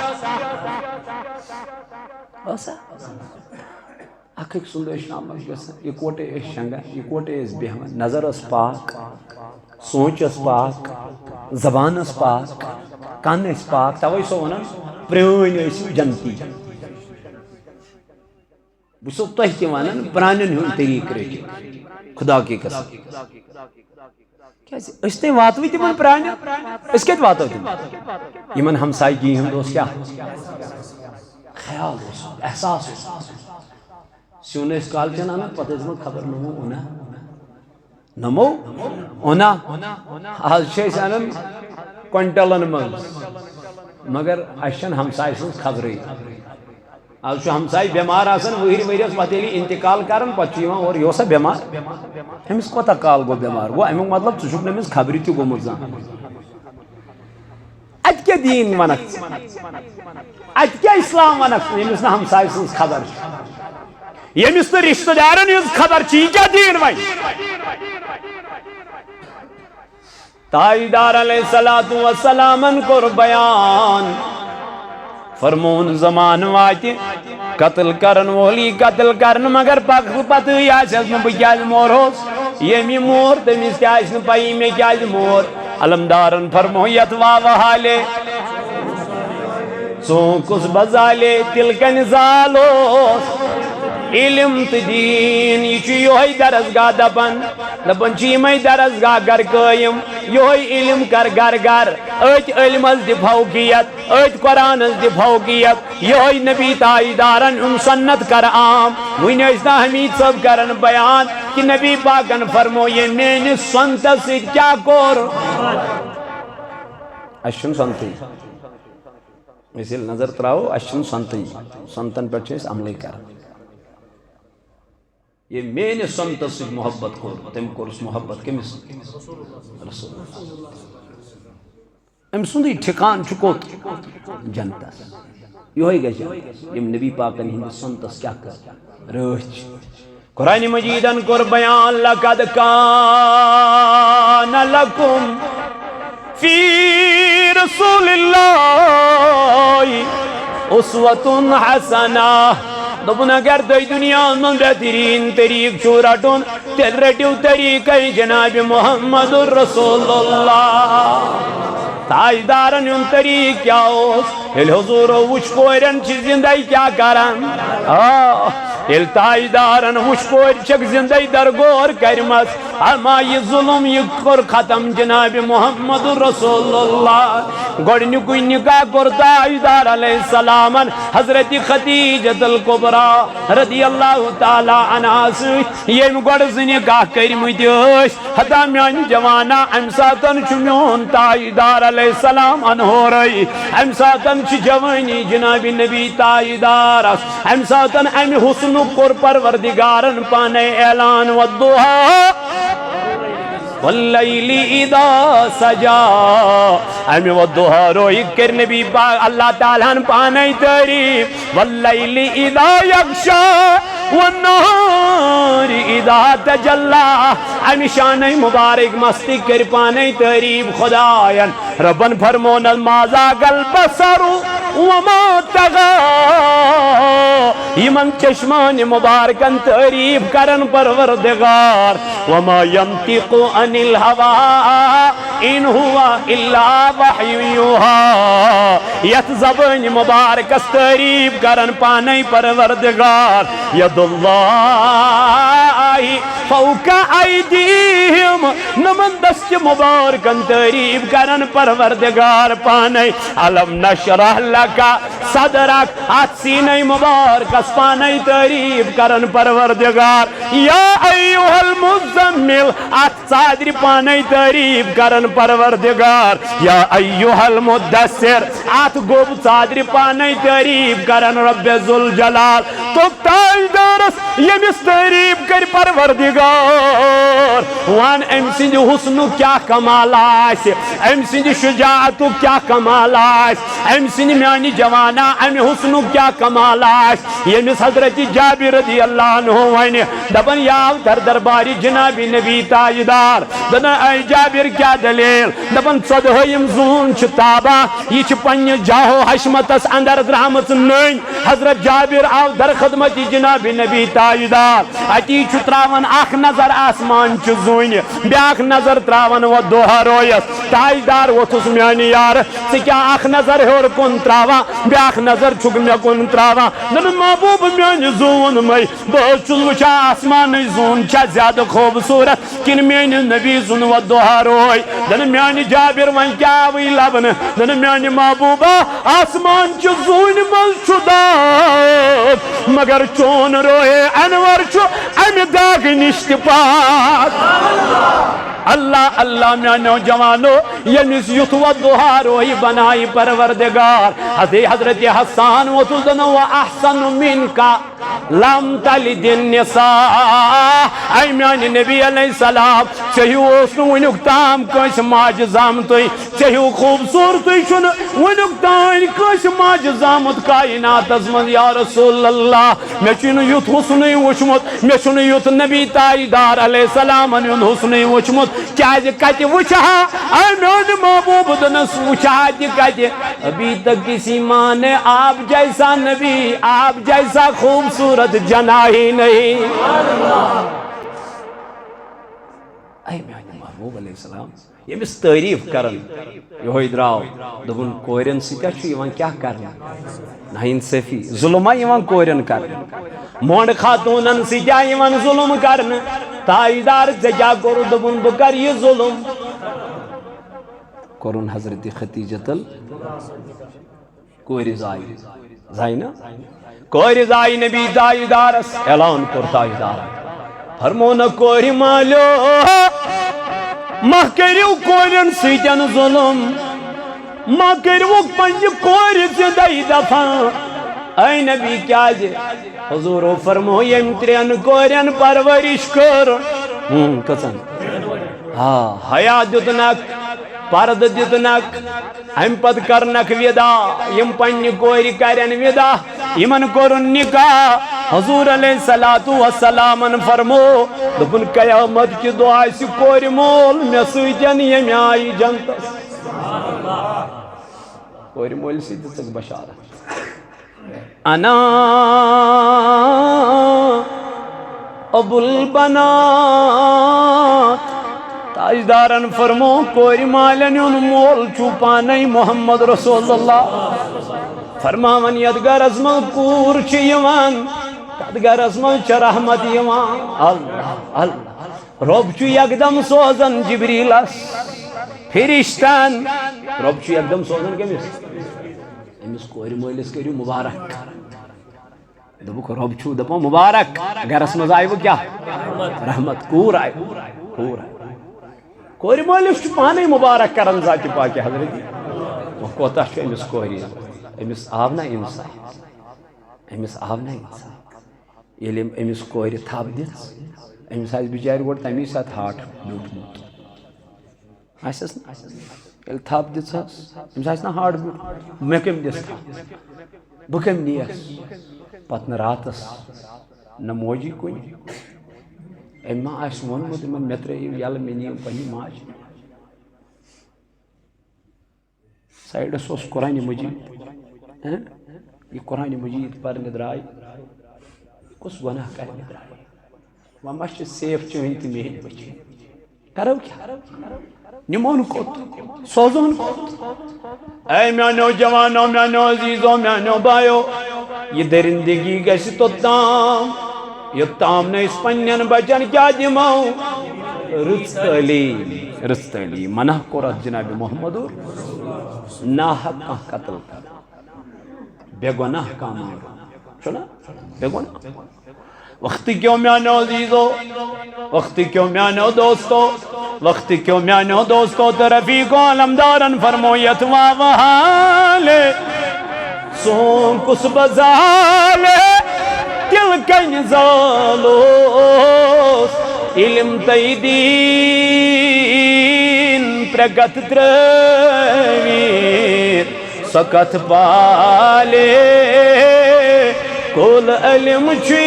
اکھ ایک سندوش نامش گسن یہ کوٹے اس شنگا یہ کوٹے اس بیہمن نظر اس پاک سوچ اس پاک زبان اس پاک کان اس پاک تاوی سو ونن پرین اس جنتی بسو تحتی ونن پرانین ہون طریق رہی خدا کی قسم اس نے واتوی تی من پرانین اس کے واتو تی یہ من ہمسائی کی ہم دوست کیا خیال دوست احساس سیونے اس کال چنانا پتہ اس میں خبر نمو اونا نمو اونا آج شے سانن کوئنٹلن من مگر اشن ہمسائی سنس خبری آج شو ہمسائی بیمار آسن وہیر ویریس پتیلی انتقال کرن پچیوان اور یہ سا بیمار ہمس کو تا کال گو بیمار گو امیک مطلب چشک نمیز خبری تی گو مرزان ات کے دین ونک ات کے اسلام ونک یمس نا ہمسائی سنس خبر یمس نا رشتہ دارن یز خبر چی کیا دین وی تاجدار علیہ السلام کر بیان فرمون زمان واتی قتل کرن ولی قتل کرن مگر پتہ آسس نا بہ مورس یمی مور تمس تہ پی مے کیا مور علمدارن فرمو یتوا وحالے سونکس بزالے تلکن زالوس علم تو دین یہ درسگاہ دپن چیمے درسگاہ گر قائم یہ علم کر گر گر ات علمس دی فوقیت ات قرآنس دی فوقیت یہ نبی تاجدارن ان سنت کر عام وین نا حمید صاحب کرن بیان کہ نبی پاکن فرمو یہ میری سنت سے کیا کور اشن سنتی اسی نظر تراؤ اشن سنتی سنتن پر چیز عملی کر یہ میرے سنت سے محبت کور تم کورس محبت کمس رسول ام سندی ٹھکان چکوت جنت یہ گژھِ یم نبی پاکن ہند سنتس کیا کر رچ قرآن مجیدن کور بیان لقد کان لکم فی رسول اللہ اسوۃ حسنہ دبن اگر دی دنیا من بہترین طریق چھو رٹن تیل رٹیو طریقہ جناب محمد رسول اللہ تاجدارن ان طریق کیا ہوس حضور وچ کورن چی زندگی کیا کرن یل تاجدارن وچ کور چک زندگی درگور کرمس اما یہ ظلم یہ کر ختم جناب محمد رسول اللہ گوڑنکوی نکاح کر تاجدار علیہ السلام حضرت خدیجۃ الکبریٰ رضی اللہ تعالی عنہ سے یہ گوڑ سے نکاح کرمت حتی میان جوانا ام ساتن چمیون تاجدار علیہ السلام انہو رئی ام ساتن چھ جوانی جناب نبی تاجدار ام ساتن ام حسن کر پروردگارن پانے اعلان والضحا واللیل اذا سجا امی والضحا روئی کر نبی پاک اللہ تعالیٰ پانے تعریف واللیل اذا یغشا والنهار اذا تجلى امی شان مبارک مستی کر پانے تعریف خداین ربن فرمون ماذا البصر وما طغى یمن چشمان مبارکن تعریف کرن پروردگار وما ينطق عن الهوى ان هو الا وحی یوحى یت زبان مبارکس تعریف کرن پانے پروردگار ید اللہ فوق ایدیہم نمن دست مبارکن تعریف کرن پروردگار پانے علم نشرح لکا صدرک آت سینہ مبارکس پانے تعریف کرن پروردگار یا ایوہ المزمل آت صادر پانے تعریف کرن پروردگار یا ایوہ المدثر آت گوب صادر پانے تعریف کرن رب ذوالجلال تو تاجدارس یمس تعریف کر پروردگار وان ام سند حسن کیا کمال آس ام سند شجاعت کیا کمال آس ام سند میانی جوانا ام حسن کیا کمال آس یمس حضرت جابر رضی اللہ عنہ وین دبن یاو در درباری جناب نبی تاجدار دن اے جابر کیا دلیل دبن صدہیم زون چتابا یہ پن جاہو حشمتس اندر درامت نین حضرت جابر آو در خدمت جناب نبی تاجدار اتی چتراون اخ نظر آسمان چزون بیاک نظر تراون و دوہا رویس تاجدار وطس میانی یار سکیا اخ نظر ہور کن تراوا بیاک نظر چک میں کن تراوا دن محبوب میانی زون میں بہت چل وچا آسمان زون چا زیادہ خوبصورت کن میانی نبی زون و دوہا روی دن میانی جابر ون کیا وی لبن دن میانی محبوبہ آسمان چزون مل چداد مگر چون روئے انور چو ام داغ نشت پاک اللہ اللہ میں نوجوانو یمس یت و دوہا روئی بنائی پروردگار حضرت حسان و تزن و احسن منکا لم تلد النساء اے میانی نبی علیہ السلام چہیو اسنو ونک تام کش ماج زامتوی چہیو خوبصورتی شن ونک تام کش ماج زامت کائنات ازمد یا رسول اللہ میں چن یت حسنی وچمت میں چن یت نبی تاجدار علیہ السلام ان حسنی وچمت کیا کت وچھا اے میانی محبوب دنس وچھا کت ابھی تک کسی ماں نے آپ جیسا نبی آپ جیسا خوبصورت جنا ہی نہیں اے میانی محبوب علیہ السلام یمس تعریف کرن یہ دراو دبن کورن ستا چھ کیا کرنا ناانصافی ظلم کورن کرن مونڈ خاتونن ستا ظلم کرن تاجدار کیا کرو دبن بہ کر یہ ظلم کرن حضرت ختیجۃ کور زائی زائنا کور زائی نبی تاجدارس اعلان کر تاجدار فرمون کور مالو مہ کریو کورن سیتن ظلم مہ کریو پنج کور زدائی دفع اے نبی کیا حضور فرمو یم ترین کورن پرورش کر کسن حیا دتنک پرد دتنک ام پت کرنک ودا یم پنہ کور کرن ودا یمن کورن نکاح حضور علیہ السلام فرمو دپن قیامت کی دعا سی کور مول میں سیتن یم آئی جنتس کور مول سی دژک بشارت انا ابو البنات تاجدارن فرمو کور مالن مول چوپانے محمد رسول اللہ فرماون ید گرز من کور چھ یوان تد گرز من چھ رحمت یوان اللہ اللہ رب چھ یکدم سوزن جبریلس فرشتن رب چھ یکدم سوزن کمس امس کور مولس کریو مبارک دبک رب چھ دپو مبارک گرس مز آئی وہ کیا رحمت کور آئی کور آئی کور مولس چھ پانے مبارک کرن ذات پاک حضرت وہ کوتا چھ امس کوری امس آو نا انصاف امس آو نا انصاف یل امس کور تھپ دس امس آس بچار گوڑ تمی سات ہاٹ بیوٹمت آسس نا یل تھپ دس امس آس نا ہاٹ بیوٹ مے کم دس تھپ بہ کم نیس پتہ راتس نہ موجی کن اما آس وونمت مے ترٛٲیِو یلہٕ مےٚ نِیِو پننہِ ماجہِ سایڈس اوس قرآنِ مجیٖد یہ قرآنِ مجیٖد پرنہِ درٛاے کُس گۄناہ کرنہِ درٛاے وۄنۍ ما چھِ سیف چٲنۍ تہٕ میٛٲنۍ بچی کرو کیٛاہ نِمون کوٚت سوزون کوٚت اے میٛانیو جوانو میٛانیو عزیٖزو میٛانیو بایو یہ درندگی گژھِ توٚتام یوٚتام نہٕ أسۍ پننٮ۪ن بچن کیٛاہ دِمو رٕژ تعلیٖم منع کوٚر اتھ جنابِ محمدو ناحق کانٛہہ قتل کرُن بے گۄناہ کانٛہہ مارُن چھُنا بے گۄناہ وقت کیوں میانو عزیزو وقت کیوں میانو دوستو وقت کیوں میانو دوستو تو رفیقو علمدارن فرمویت واوہالے سون کس بزالے دل کن زالوس علم تیدین پرگت ترویر سکت پالے کل علم چی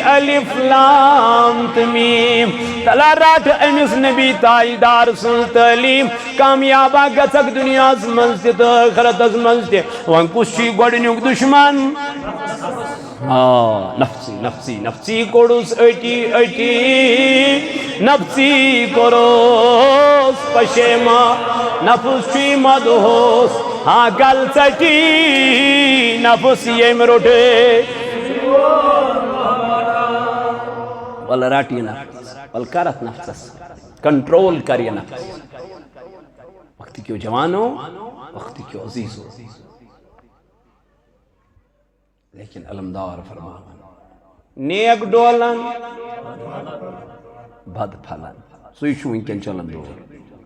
الف لام تمیم تلا رات امس نبی تاجدار سن تعلیم کامیابا گژھک دنیا منز تہ تو آخرتس منز تہ وۄنۍ کُس چھی گۄڈنیُک دشمن نفسی نفسی نفسی کوٚڑُس أٹی أٹی نفسی کوٚرُس پشیما نفس چھی مدہوس ہاں گل ژٹی نفس ییٚمۍ روٚٹے ول رٹ یہ نفس ول کر ات نفسس کنٹرول کر یہ نفس وقت کیوں جوانو وقت کیوں عزیزو لیکن علمدار فرمان نیک ڈولن بد پھلن سُے چھُ وٕنکٮ۪ن چلان دور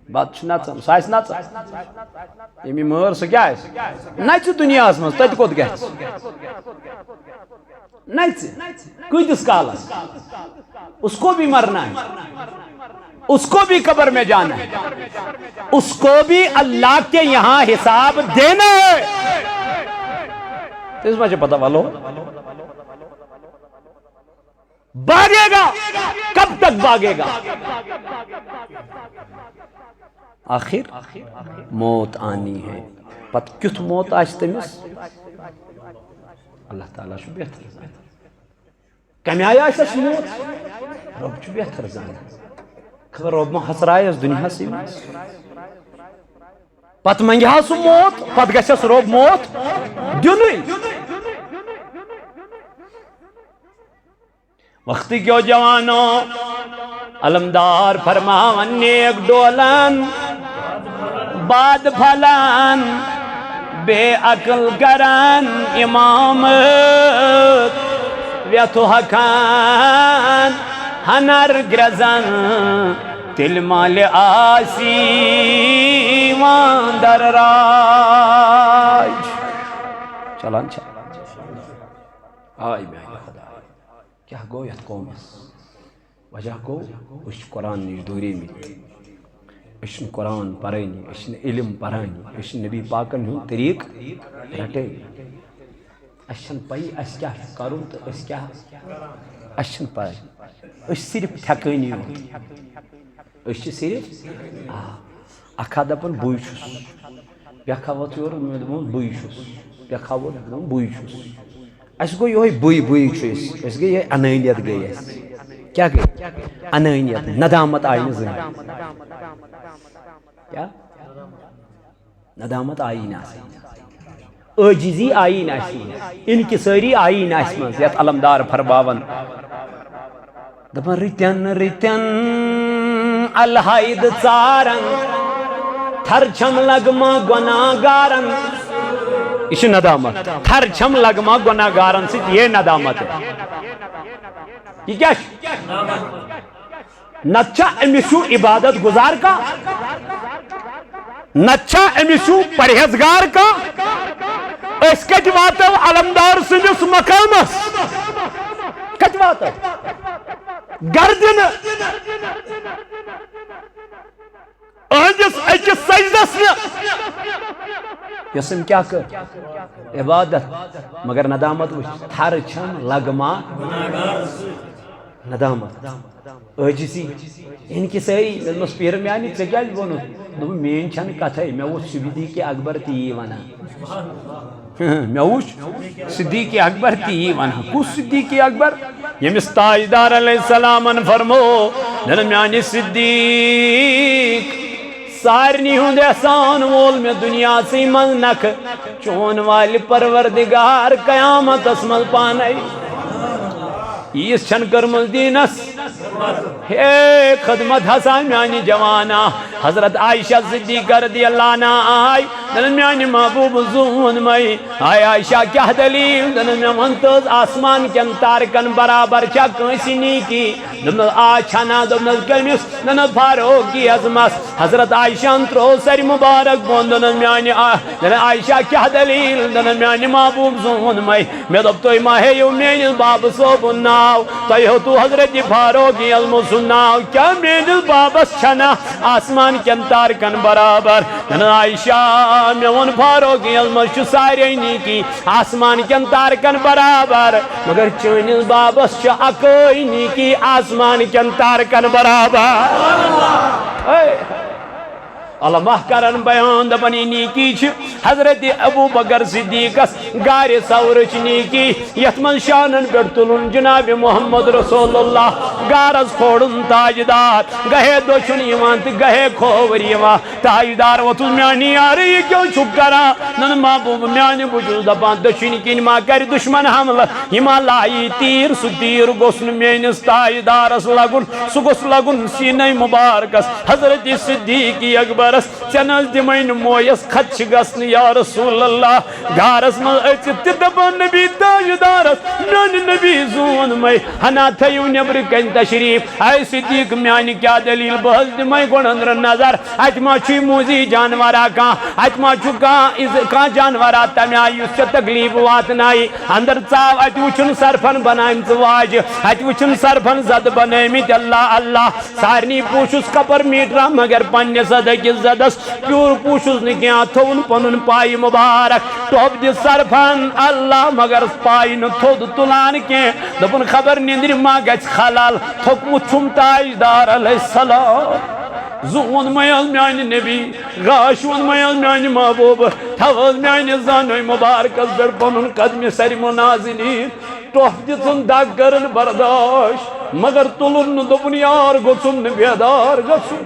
بد چھُ نژان سُہ آسہِ نژان ییٚمہِ مٲر سُہ کیٛاہ آسہِ نژِ دُنیاہس منٛز تتہِ کوٚت گژھِ نچ کتس کالس اس کو بھی مرنا ہے اس کو بھی قبر میں جانا ہے اس کو بھی اللہ کے یہاں حساب دینا ہے اس میں پتہ والو بھاگے گا کب تک بھاگے گا آخر موت آنی ہے پت کیُتھ موت آسہِ تٔمِس اللہ تعالیٰ چھُ بہتر زانان کمہِ آیہِ آسٮ۪س موت رۄب چھُ بہتر زانان خبر رۄب ما ہسرایس دُنیاہسٕے منٛز پتہٕ منگہِ ہا سُہ موت پتہٕ گژھٮ۪س رۄب موت دِنُے وقت کیوں جوانو علمدار فرماون نیک ڈولن باد پھلن بے عقل کرن امامت ویتھو ہکان ہنر گرزن تل مال آسی واندر راج چلان آئی میں خدا کیا گو یت قومس وجہ گو اس قرآن نش دوری مت اس قرآن پرانی اس علم پرانی اس نبی پاکن ہوں طریق رٹے اچھن پائی اس کیا کروں تو اس کیا اچھن پائی اس صرف تھکانی ہوں اس صرف اکھا دپن بوئی چھس بیاکھا وات یور دپن بوئی چھس بیاکھا وات دپن بوئی چھس اس گو یہ بوئی چھس اس گئی یہ انانیت گئی اس کیا گئی انانیت ندامت آئی نہ زندگی کیا ندامت آئی نہ عاجزی آئی نہ انکساری آئی نہ یت علمدار فرماون دپن رتین رتین الحید ژارن تھر چھم لگما گناہ گارن یہ ندامت تھر چھم لگما گناہ گارن سے یہ ندامت ہے یہ کیا نچا امسو عبادت گزار کا نچا امسو پرہیزگار کا اس کت واتو علمدار سندس مقامس کت واتو گردن اہندس اکس سجدس یسم کیا کر عبادت مگر ندامت وچ تھر چھن لگما ندامت عاجزی ان کی ساری مس پیر میانی ژے کیٛازِ ووٚنُتھ دوٚپ میٲنۍ چھنہٕ کتھے مےٚ وُچھ صدیٖق اکبر تہِ یی ونان مےٚ وُچھ صدیٖق اکبر تہِ یی ونان کُس صدیٖق اکبر ییٚمِس تاجدار علیہ السلامن فرمو نن میانہِ صدیٖق سارنی ہُنٛد احسان وول مےٚ دُنیاہسٕے منٛز نکھٕ چون والہِ پروردگار قیامتس منٛز پانے ییٖژ چھنہٕ کٔرمٕژ دیٖنس ہے خدمت ہسا میانی جوانا حضرت عائشہ صدیقہ رضی اللہ عنہ آئی دن میانی محبوب زون مئی آئی عائشہ کیا دلیل دن میں منتظ آسمان کن تارکن برابر چا کنسی نیکی دن آج چھانا دن کمیس دن فاروق کی عظمت حضرت عائشہ انترو سر مبارک بون دن میانی دن عائشہ کیا دلیل دن میانی محبوب زون مئی میں دب توی ماہی یو میانی باب صوب ناو توی ہو تو حضرت فاروق کی علم سناو کیا میانی بابس چھنا آسمان کن تارکن برابر دن عائشہ میں ون فاروق علم چھ سارے نیکی آسمان کن تارکن برابر مگر چونس بابس چھ اکوئی نیکی آسمان کن تارکن برابر علماء کرن بیان دپنی نیکی چھ حضرت ابو بکر صدیقس گار سورچ نیکی یتمن شانن پر تلن جناب محمد رسول اللہ گارس کھوڑن تاجدار گہے دوچن یوان تو گہے کھوور یوان تاجدار وطن میانی آرے یہ کیوں چھک کرا نن محبوب میانی بجوز دپان دشن کن ما کر دشمن حمل یما لائی تیر سو تیر گسن مینس تاجدارس لگن سو گس لگن سینہ مبارکس حضرت صدیقی اکبر چنز دمین مویس خدش گسن یا رسول اللہ گارس من اچت دبان نبی تاجدارس نان نبی زون میں ہنا تھیو نبر کن تشریف اے صدیق میانی کیا دلیل بہز دمائی گوڑندر نظر اچما چی موزی جانورا کان اچما چو کان جانورا تمی آئی اس سے تکلیف واتنائی اندر چاو اچ وچن سرفن بنائیم زواج اچ وچن سرفن زد بنائیمیت اللہ اللہ سارنی پوشس کپر میٹرا مگر پنی صدق زدس پیور پوشس نکیاں تھون پنن پائی مبارک ٹوپ دی سرفن اللہ مگر پائی نتھود تلان کے دپن خبر نیندر ما گچ خلال تھوک مچھم تاجدار علیہ السلام زون میل میانی نبی غاشون میل میانی محبوب تھوز میانی زانوی مبارک از در پنن قدمی سری منازلی ٹوپ دیتن داگ کرن برداشت مگر تلن دپن یار گسن بیدار گسن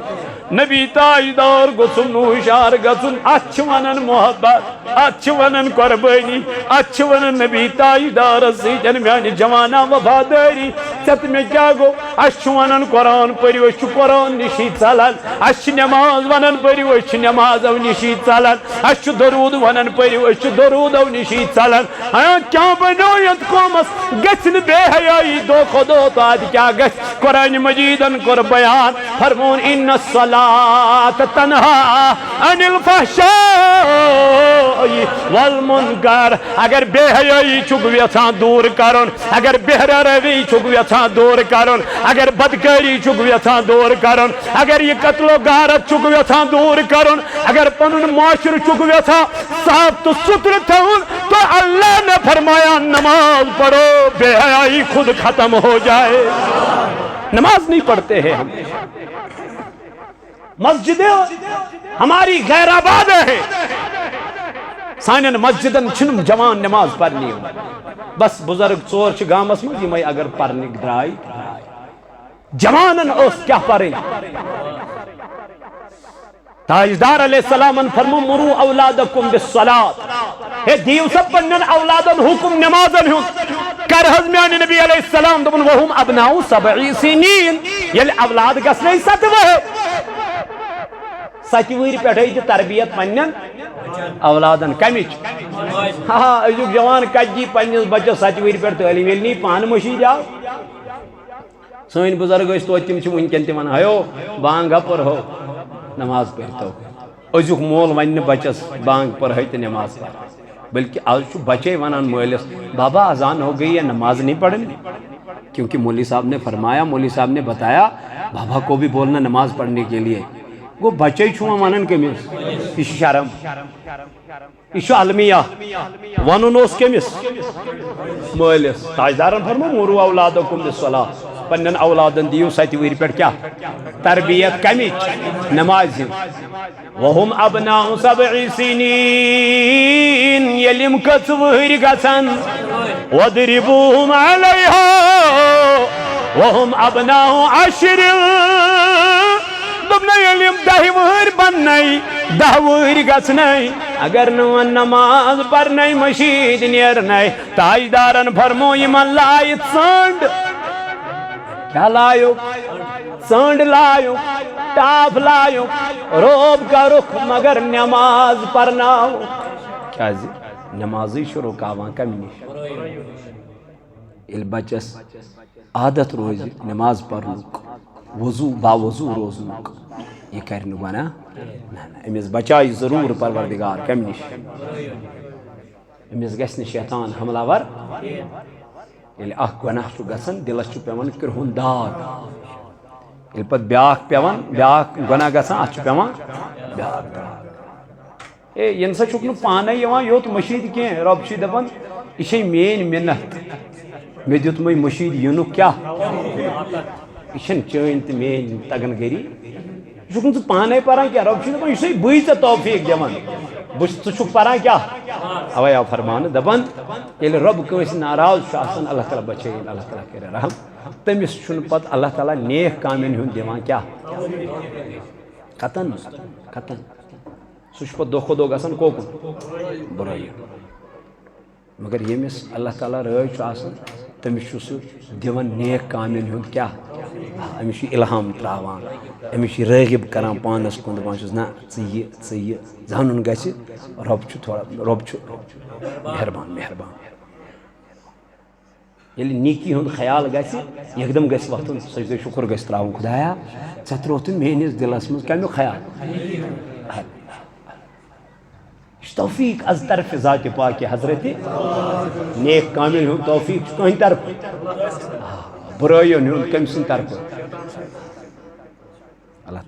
نبی تاجدار گسن نوشار گسن اچھ ونن محبت اچھ ونن قربانی اچھ ونن نبی تاجدار سیجن میانی جوانا وفاداری ست میں کیا گو اچھ ونن قرآن پری وچ قرآن نشی چلن اچھ نماز ونن پری وچ نماز او نشی چلن اچھ درود ونن پری وچ درود او نشی چلن کیا بنویت قومس گچن بے حیائی دو خدو تاد کیا گچ قرآن مجیدن کر بیان فرمون ان الصلاة تنہا عن الفحشاء والمنکر اگر بے حیائی چھک ویسان دور کرن اگر بہر روی چھک ویسان دور کرن اگر بدکاری چھک ویسان دور کرن اگر یہ قتل و غارت چھک ویسان دور کرن اگر پنن معاشر چھک ویسان صاحب تو ستر تھون تو اللہ نے فرمایا نماز پڑھو بے حیائی خود ختم ہو جائے نماز نہیں پڑھتے ہیں ہم مسجدیں ہماری غیر آباد ہے سانن مسجدن چھنم جوان نماز پڑھنی ہو بس بزرگ ژور چھ گامس مز یمے اگر پرنک درائی جوانن اس کیا پریں تاجدار علیہ السلام فرمو مرو اولادکم بالصلاة ہے دیو سب پنن اولادن حکم نمازن ہوں کر حضمیان نبی علیہ السلام دبن وہم ابناؤ 7 سنین یل اولاد گس نہیں ستوہ ستوہر پیٹھے جو تربیت پنن اولادن کمچ ہاں ازیک جوان کجی پنس بچس ستوہر پیٹھ تعلیم یل نہیں پان مشی جاؤ سن بزرگ اس تو تم چھ ونکن تمن ہیو بانگ پر ہو نماز پڑھتا ہو ازیک مول ون بچس بانگ پر ہے تو نماز پڑھ بلکہ آج بچے ونان مولس بابا اذان ہو گئی ہے نماز نہیں پڑھنی کیونکہ مولوی صاحب نے فرمایا مولوی صاحب نے بتایا بابا کو بھی بولنا نماز پڑھنے کے لیے گو بچے چھو ونن کمس یہ شرم یہ المیہ ونن اس کمس مالس تاجدارن فرمو مرو اولادکم بالصلاۃ پنن اولادن دیو 7 وری پہ کیا تربیت کمچ نماز وهم ابناء 7 سنین یلم کچ وری گسن وضربوهم علیها وهم ابناء 10 دبنا یلم 10 وہر بننائی 10 وہر گسنائی اگر نو نماز پرنائی مشید نیرنائی تاجدارن فرمو یمن لائی ژنڈ کیا لائیو ژنڈ لائیو ٹاپ لائیو روب کا رخ مگر نماز پرناو کیا جی نمازی شروع کاوان کمی نش il بچس عادت روزی نماز پرنک وضو با وضو روزنک یہ کرنے گونا امیز بچائی ضرور پروردگار کم نش امیز گسن شیطان حملہ ور یلی اخ گناہ چو گسن دلس چو پیوان کرہن داغ یلی پت بیاک پیوان بیاک گناہ گسن اتھ چو پیوان بیاک داغ ین سا چوک نو پانے یوان یوت مشید کیں رب چی دپن یہ مین منت میں دیت میں مشید ینو کیا یہ چین تو مین تگن گری یہ پانے پران کیا رب چھ دپان یہ بی ژے توفیق دِوان ژٕ چھُکھ پران کیا اوے آو فرمان دپان ییٚلہِ رب کٲنٛسہِ ناراض چھُ آسان اللہ تعالیٰ بچٲیِن اللہ تعالیٰ کرِ رحم تٔمِس چھُنہٕ پتہٕ اللہ تعالیٰ نیک کامٮ۪ن ہُنٛد دِوان کیا ختن ختن سُہ چھُ پتہٕ دۄہ کھۄتہٕ دۄہ گژھان کوکُن بُرٲیی مگر ییٚمِس اللہ تعالیٰ رٲضۍ چھُ آسان تٔمِس چھُ سُہ دِوان نیک کامٮ۪ن ہُنٛد کیا أمِس چھُ اِلہام ترٛاوان أمِس چھُ رٲغِب کران پانس کُن دپان چھُس نہ ژٕ یہِ زانُن گژھِ رب چھُ تھوڑا رب چھُ مہربان مہربان ییٚلہِ نیکی ہُنٛد خیال گژھِ یکدم گژھِ وۄتھُن سجدٕ شُکر گژھِ ترٛاوُن خدایا ژےٚ ترٛووتھ میٲنِس دِلس منٛز کمیُک خیال یہ چھُ توفیق از طرفِ ذاتِ پاکہِ حضرتِ نیک کامٮ۪ن ہُنٛد توفیق چھُ کٕہٕنۍ طرفہٕ برٲیِن ہُنٛد کٔمۍ سٕنٛدِ طرفہٕ اللہ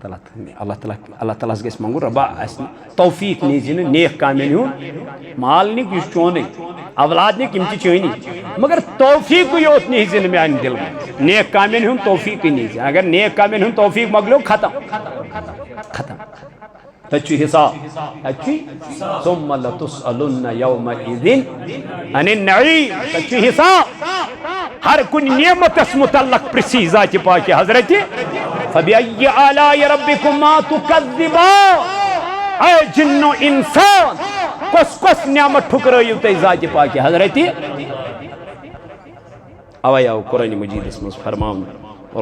تعالیٰ گژھِ منگُن ربا اَسہِ توفیق نیٖزِ نہٕ نیک کامٮ۪ن ہُنٛد مال نِک یہِ چھُ چونُے اولاد نِک یِم تہِ چٲنی مگر توفیقٕے یوت نیٖزِ نہٕ میانہِ دِلہٕ منٛز نیک کامٮ۪ن ہُنٛد توفیقٕے نیٖزِ اگر نیک کامٮ۪ن ہُنٛد توفیق مۄکلیو ختم ختم تَتہِ چھُ حساب تَتہِ چھُے ثُمَّ لَتُسْأَلُنَّ یَوْمَئِذٍ عَنِ النَّعِیمِ تَتہِ چھُ حساب ہر کُنہِ نعمتس متعلق پرژھی ذاتِ پاکہِ حضرتِ فَبِأَيِّ آلَاءِ رَبِّكُمَا تُكَذِّبَانِ اے جِنُّ اِنسان کۄس کۄس نعمت ٹھُکرٲیِو تُہۍ ذاتِ پاکہِ حضرتِ اوے آو قرآنِ مجیدس منٛز فرماونہٕ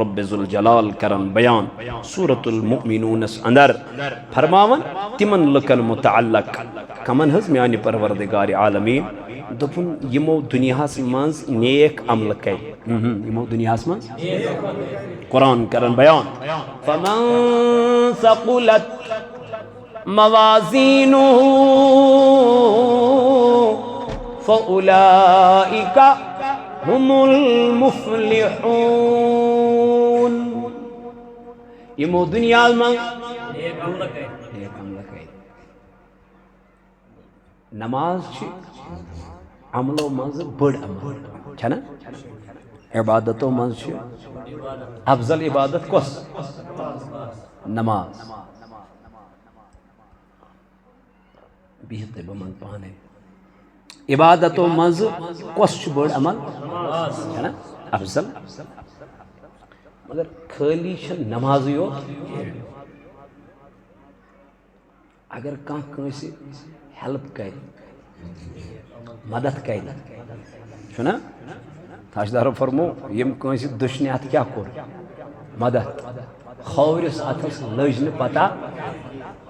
رب ذوالجلال کرن بیان سورة المؤمنون اندر فرماون تمن لکن متعلق کمن حض میانہ پروردگار عالمین دپن یمو دنیاہس منز نیک عمل کر یمو دنیاہس منز قرآن کرن بیان فمن ثقلت موازینہ فاولئک هم المفلحون یمو دنیا من نماز چھ عملو منز بڑ عمل چھنا عبادتو منز چھ افضل عبادت کس نماز بہت بمن پانے عبادتو منز کس چھ بڑ عمل چھنا افضل مگر خالی چھ نماز یوت اگر کان کنسی ہیلپ کر مدد کر چھنا تاجدار فرمو یم کنسی دشنی ات کیا کور مدد خورس اتس لجن پتہ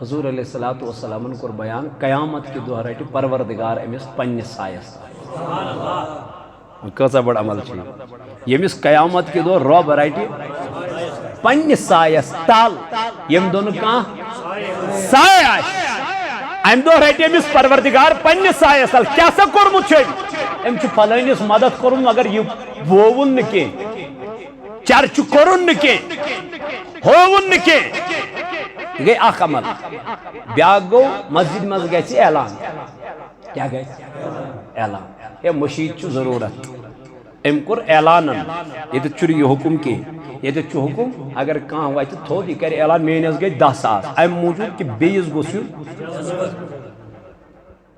حضور علیہ الصلوۃ والسلام کور بیان قیامت کے دہ رٹہ پروردگار امس پنس سایس کیسا بڑا عمل چھ یمس قیامت کے دہ رب رٹہ پنس سایس تل یم دون کان سایہ ام دہ رٹہ امس پروردگار پنس سایس تل کیا سا کورمت چھ ام چھ فلانس مدد کورمت مگر یہ ووون نہ کی چرچ کورن نہ کی ہوون نہ کی یہ گئی اخ عمل بیاکھ گو مسجد مز گژھِ اعلان کیا گژھِ اعلان ہے مشید چھُ ضروٗرت أمۍ کوٚر اعلانن ییٚتٮ۪تھ چھُنہٕ یہِ حُکُم کینٛہہ ییٚتٮ۪تھ چھُ حُکُم اگر کانٛہہ وَتھِ تھوٚد یہِ کَرِ اعلان میٛٲنۍ حظ گٔے 10,000 اَمہِ موٗجوٗب کہِ بیٚیِس گوٚژھ یُن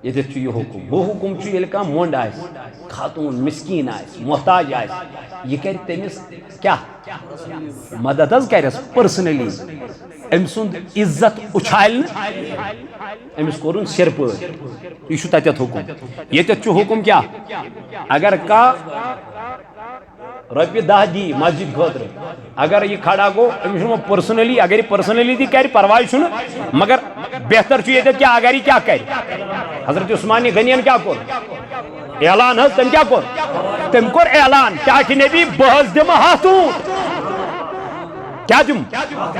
ییٚتٮ۪تھ چھُ یہِ حُکُم ہُہ حُکُم چھُ ییٚلہِ کانٛہہ مۄنٛڈ آسہِ خاتوٗن مِسکیٖن آسہِ محتاج آسہِ یہِ کَرِ تٔمِس کیٛاہ مدد حظ کَرٮ۪س پٔرسنٔلی أمۍ سُنٛد عزت اُچھالہِ نہٕ أمِس کوٚرُن سِرٕ پٲٹھۍ یہِ چھُ تَتٮ۪تھ حُکُم ییٚتٮ۪تھ چھُ حُکُم کیٛاہ اگر کانٛہہ رۄپیہِ 10 دی مسجد خٲطرٕ اگر یہِ کھڑا گوٚو أمِس چھُ وۄنۍ پٔرسنٔلی اگر یہِ پٔرسنٔلی تہِ کَرِ پرواے چھُنہٕ مگر بہتر چھُ ییٚتٮ۪تھ کیٛاہ اگر یہِ کیٛاہ کَرِ حضرت عثمانِ غنیَن کیٛاہ کوٚر اعلان حظ تٔمۍ کیٛاہ کوٚر تٔمۍ کوٚر اعلان ٹاٹھہِ نبی بہٕ حظ دِمہٕ 100 اوٗنٹ کیا دم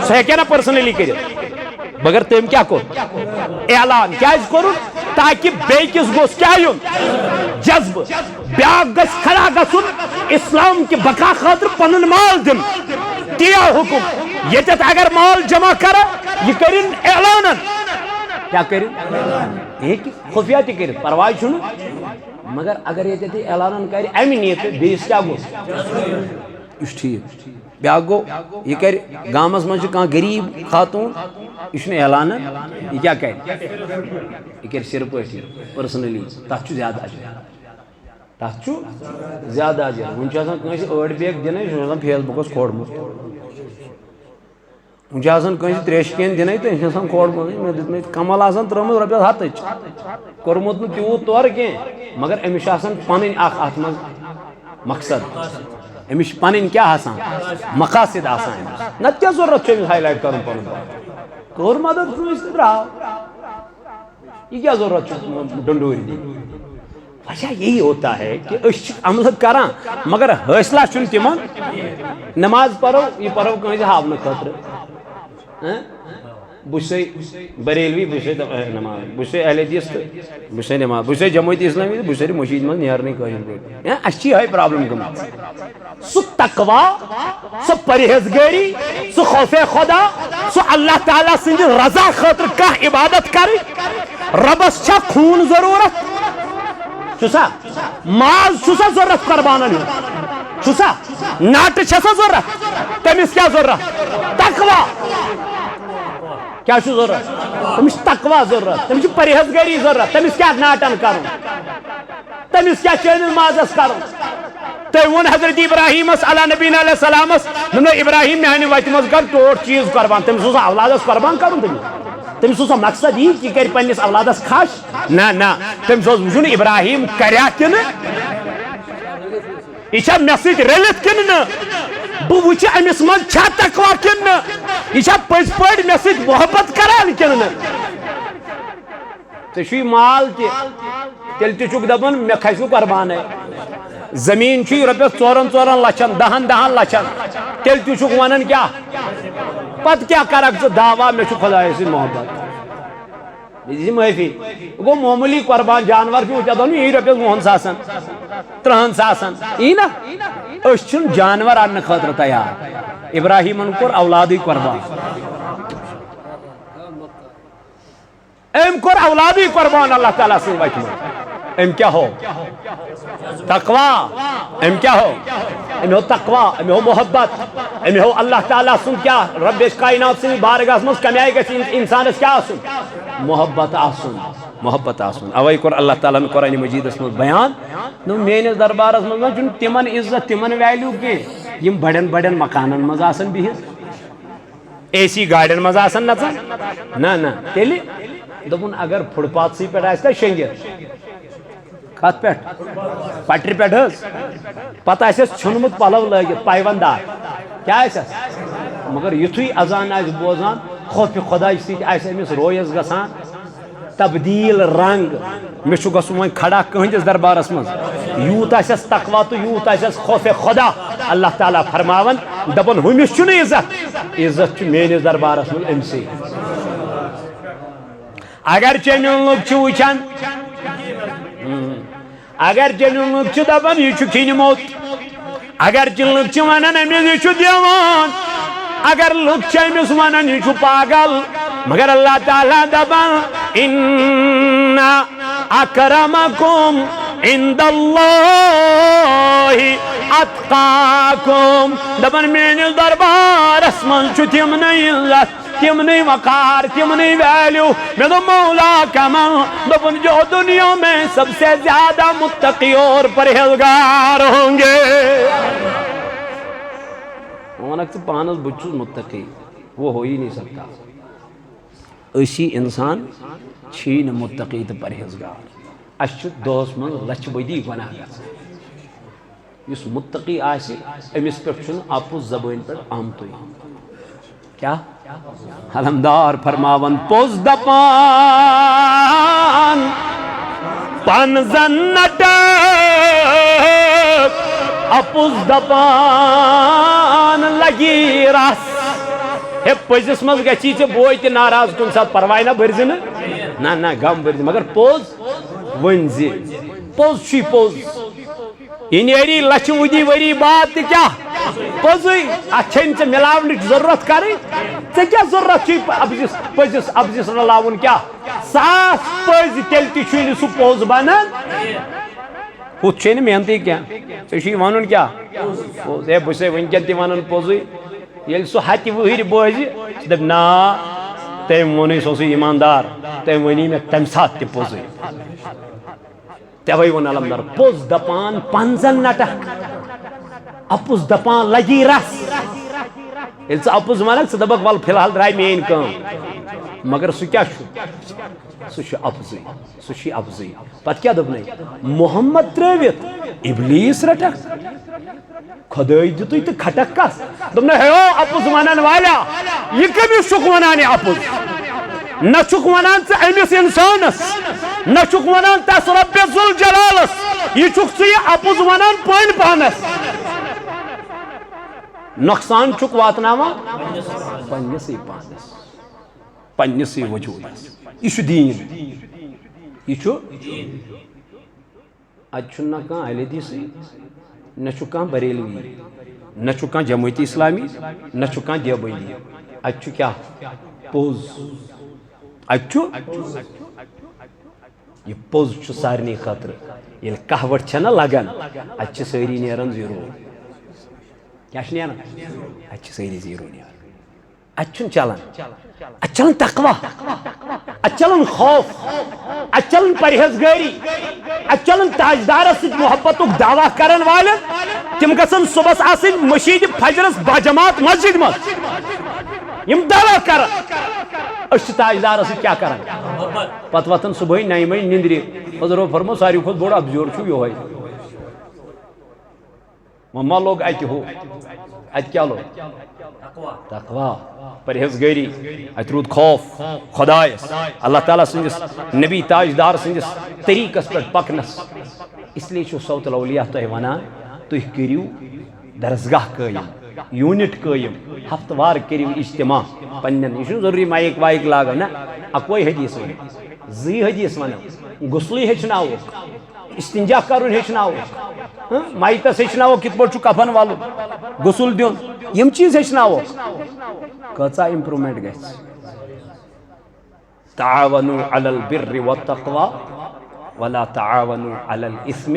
سہ ہیٚکہِ نا پٔرسنٔلی کٔرِتھ مگر تٔمۍ کیٛاہ کوٚر اعلان کیٛازِ کوٚرُن تاکہِ بیٚکِس گوٚژھ کیٛاہ یُن جذبہٕ بیٛاکھ گژھِ کھڑا گژھُن اسلام کہِ بقا خٲطرٕ پنُن مال دِنہٕ تی آو حُکُم ییٚتٮ۪تھ اگر مال جمع کرٕ یہِ کٔرِن اعلانن کیٛاہ کٔرِن یہِ ہیٚکہِ خُفیہ تہِ کٔرِتھ پرواے چھُنہٕ مگر اگر ییٚتٮ۪تھ یہِ اعلانن کرِ اَمہِ نیٖتہٕ بیٚیِس کیٛاہ گوٚژھ یہِ چھُ ٹھیٖک بیٛاکھ گوٚو یہِ کَرِ گامس منٛز چھِ کانٛہہ غریٖب خاتوٗن یہِ چھُنہٕ اعلانن یہِ کیٛاہ کَرِ یہِ کَرِ سِرٕ پٲٹھی پٔرسنٔلی تتھ چھُ زیادٕ اجر تتھ چھُ زیادٕ اجر وۄنۍ چھُ آسان کٲنٛسہِ ٲڑۍ بیگ دِنٕے سُہ چھُ آسان فیس بُکس کھولمُت وۄنۍ چھُ آسان کٲنٛسہِ ترٛیشہِ کین دِنٕے تہٕ أمۍ چھُ آسان کھولمُت مےٚ دِژمٕژ کمل آسان ترٲومٕژ رۄپیس 100 کوٚرمُت نہٕ تیوٗت تورٕ کینٛہہ مگر أمِس چھُ آسان پنٕنۍ اکھ اتھ منٛز مقصد أمِس چھِ پنٕنۍ کیٛاہ آسان مقاصد آسان أمِس نتہٕ کیٛاہ ضروٗرت چھُ أمِس ہاے لایٹ کرُن پنُن پان کٔر مدد کٲنٛسہِ تہٕ درٛاو یہِ کیٛاہ ضروٗرت چھُ ڈنڈوٗرۍ دِنۍ وجہ یہی ہوتا ہے کہ أسۍ چھِ عمل کران مگر حٲصلہ چھُنہٕ تِمن نماز پرو یہِ پرو کٲنٛسہِ ہاونہٕ خٲطرٕ بہٕ چھُسے بریلوی بہٕ چھُسے نماز بہٕ چھُسے اہل حدیث تہٕ بہٕ چھُسے نماز بہٕ چھُسے جمٲعتہِ اسلامی تہٕ بہٕ چھُسے مٔشیٖد منٛز نیرنٕے کٲشِر پٲٹھۍ اَسہِ چھِ یِہے پرابلم گٔمٕژ سُہ تقوا سۄ پرہیزگٲری سُہ خوفے خۄدا سُہ اللہ تعالیٰ سٕنٛدِ رضا خٲطرٕ کانٛہہ عبادت کرٕنۍ رۄبس چھا خوٗن ضروٗرت چھُسا ماز چھُسا ضروٗرت قۄربانن ہُنٛد چھُسا ناٹہٕ چھسا ضروٗرت تٔمِس کیٛاہ ضروٗرت تقوا کیا چھُ ضروٗرت تٔمِس چھُ تقوا ضروٗرت تٔمِس چھُ پرہیزگٲری ضروٗرت تٔمِس کیٛاہ ناٹن کرُن تٔمِس کیٛاہ چٲنِس مازس کرُن تٔمۍ ووٚن حضرت ابراہیٖمس علیٰ نبیٖنَ علیہ السلامس دوٚپنو ابراہیٖم میانہِ وتہِ منٛز کر ٹوٹھ چیٖز قۄربان تٔمِس اوسا اولادس قۄربان کرُن تٔمِس اوسا مقصد یی کہِ یہِ کرِ پننِس اولادس خش نہ تٔمِس اوس وٕچھُن ابراہیٖم کریا کِنہٕ یہِ چھا مےٚ سۭتۍ رٔلِتھ کِنہٕ نہٕ بہٕ وٕچھِ أمِس منٛز چھا تقوا کِنہٕ نہٕ یہِ چھا پٔزۍ پٲٹھۍ مےٚ سۭتۍ محبت کران کِنہٕ نہٕ ژےٚ چھُے مال تہِ تیٚلہِ تہِ چھُکھ دپان مےٚ کھسہِ نہٕ قۄربانے زٔمیٖن چھُے رۄپیس 4 لچھن 10 لچھن تیٚلہِ تہِ چھُکھ ونان کیٛاہ پتہٕ کیٛاہ کرکھ ژٕ دعوا مےٚ چھُ خۄدایس سۭتۍ محبت مےٚ دِژ معٲفی گوٚو معموٗلی قۄربان جانور چھُ ژےٚ دوٚپنہٕ یی رۄپیس 50,000 30,000 یی نا أسۍ چھِنہٕ جانور اننہٕ خٲطرٕ تیار ابراہیٖمن کوٚر اولادٕے قۄربان أمۍ کوٚر اولادٕے قۄربان اللہ تعالیٰ سٕنٛدِ وتہِ منٛز أمۍ کیٛاہ ہوو تقوا أمۍ کیٛاہ ہوو أمۍ ہوو تقوا أمۍ ہوو محبت أمۍ ہوو اللہ تعالیٰ سُنٛد کیٛاہ رۄبِ کاینات سٕنٛدِس بارگاہس منٛز کمہِ آیہِ گژھِ انسانس کیٛاہ آسُن محبت آسُن اوے کوٚر اللہ تعالیٰ ہن قرآنِ مجیٖدس منٛز بیان دوٚپ میٲنِس دربارس منٛز ما چھُنہٕ تِمن عزت تِمن ویلیوٗ کینٛہہ یِم بڑٮ۪ن مکانن منٛز آسان بِہِتھ AC گاڑٮ۪ن منٛز آسان نژان نہ تیٚلہِ دوٚپُن اگر فُٹ پاتھسٕے پٮ۪ٹھ آسہِ نا شیٚنگِتھ کتھ پٮ۪ٹھ پٹرِ پٮ۪ٹھ حظ پتہٕ آسٮ۪س ژھیوٚنمُت پلو لٲگِتھ پایونٛدار کیٛاہ آسٮ۪س مگر یُتھُے اذان آسہِ بوزان خوفہِ خۄداے سۭتۍ آسہِ أمِس رویس گژھان تبدیٖل رنگ مےٚ چھُ گژھُن وۄنۍ کھڑا کٕہٕنٛدِس دربارس منٛز یوٗت آسٮ۪س تقوا تہٕ یوٗت آسٮ۪س خوفے خۄدا اللہ تعالیٰ فرماون دپان ہُمِس چھُنہٕ عزت چھُ میٲنِس دربارس منٛز أمسٕے اگر چنیُن لُکھ چھِ وٕچھان اگر چنیُن لُکھ چھِ دپان یہِ چھُ کھیٚنہِ موت اگر لُکھ چھِ ونان أمِس یہِ چھُ دِوان اگر لُکھ چھِ أمِس ونان یہِ چھُ پاگل مگر اللہ تعالیٰ دبان ان اکرمکم عند اللہ اتقاکم دبان میانس دربارس من چھو تمنی عزت تمنی وقار تمنی ویلیو میں تو مولا کمن دبان جو دنیا میں سب سے زیادہ متقی اور پرہیزگار ہوں گے مانک تو پانس بچوز متقی وہ ہو ہی نہیں سکتا اسی انسان چھین متقی تو پرہیزگار اشت دوس من لچ بدی گناہ اس متقی آسی امس پر چھن آپو زبان پر آمتوی کیا علمدار فرماون پوز دپان پانزن نٹک اپوز دپان لگی رس ہے پزس مز گچی ژے بوے تہ ناراض کن سات پرواے نہ برزِ نہ غم برزِ مگر پوز ونزِ پوز چھی پوز یہ نیری لچھ ودی وری بات تہ کیا پوزی اچھن ژے ملاونچ ضرورت کرے ژے کیا ضرورت چھی پزس ابزس رلاون کیا ساس پز تیل تہ چھُے نہٕ سُہ پوز بنان ہُتھ چھے نہٕ محنتی کیا ژے چھی ونُن کیا پوز ہے بہٕ چھُسے ونکٮ۪ن تہِ ونان پوزٕے یل سو ہتہ وہر بوزِ دپ نا تم وونی سو ایماندار تم ونی میں تم سات تہ پوزٕے توے ون علمدار پوز دپان پنزن نٹک اپُز دپان لگی رس یل ژٕ اپُز ونکھ ژٕ دپکھ ول فی الحال درٛاے میٲنۍ کٲم مگر سُہ کیاہ چھُ سُہ چھُ افضٕے سُہ چھُ افضٕے پتہٕ کیاہ دوٚپنَے محمد ترٲوِتھ ابلیس رٹکھ خدائی دتوی تو کھٹک کس دوٚپنَے ہے او اپُز ونن والا یہ کٔمِس چھُکھ ونان یہِ اپُز نہ چھُکھ ونان ژٕ أمِس انسانس نہ چھُکھ ونان تس رب ذوالجلالس یہ چھُکھ ژٕ یہِ اپُز ونان پنٕنۍ پانس نۄقصان چھُکھ واتناوان پننسٕے پانس پننسٕے وجوٗدس یہ چھُ دیٖن یہ چھُ اتہِ چھُنہٕ نہ کانٛہہ اہل حدیثٕے نہ چھُ کانٛہہ بریلوی نہ چھُ کانٛہہ جمٲعتی اسلامی نہ چھُ کانٛہہ دیوبندی اتہِ چھُ کیاہ پوٚز اتہِ چھُ یہ پوٚز چھُ سارنٕے خٲطرٕ ییٚلہِ کہوٹ چھنہ لگان اتہِ چھِ سٲری نیران زیٖرو کیاہ چھِ نیران اتہِ چھِ سٲری زیٖرو نیران اتہِ چھُنہٕ چلان اتہِ چلان تقوا اتہِ چلان خوف اتہِ چلان پرہیزگٲری اتہِ چلان تاجدارس سۭتۍ محبتُک دعوا کرن والٮ۪ن تِم گژھن صبحس آسٕنۍ مشیٖدِ فجرس باجماعت مسجد منٛز یِم دعوا کرن أسۍ چھِ تاجدارس سۭتۍ کیاہ کران پتہٕ وتھان صبحٲے 9 بجہِ نندرِ حضرو فرمو ساروی کھۄتہٕ بوٚڑ ابزور چھُ یِہوے وۄنۍ لوگ اتہِ ہُہ اتہِ کیاہ لوگ تقوا پرہیزگٲری اتہِ روٗد خوف خۄدایس اللہ تعالیٰ سٕنٛدِس نبی تاجدار سٕنٛدِس طریٖقس پٮ۪ٹھ پکنس اس لیے چھُ صوت الاولیاء تۄہہِ ونان تُہۍ کٔرِو درسگاہ قٲیِم یوٗنٹ قٲیِم ہفتہٕ وار کٔرِو اجتماع پننٮ۪ن یہِ چھُنہٕ ضروٗری مایِک وایِک لاگو نہ اکوے حدیث ونو 2 حدیث ونو غسلٕے ہیٚچھناووکھ استنجا کرُن ہیٚچھناووکھ مایتس ہیٚچھناووکھ کِتھ پٲٹھۍ چھُ کفن والُن غسل دیُن یِم چیٖز ہیٚچھناووکھ کۭژاہ امپروٗمنٹ گژھِ تعاونوا علی البر والتقوى ولا تعاونوا علی الاثم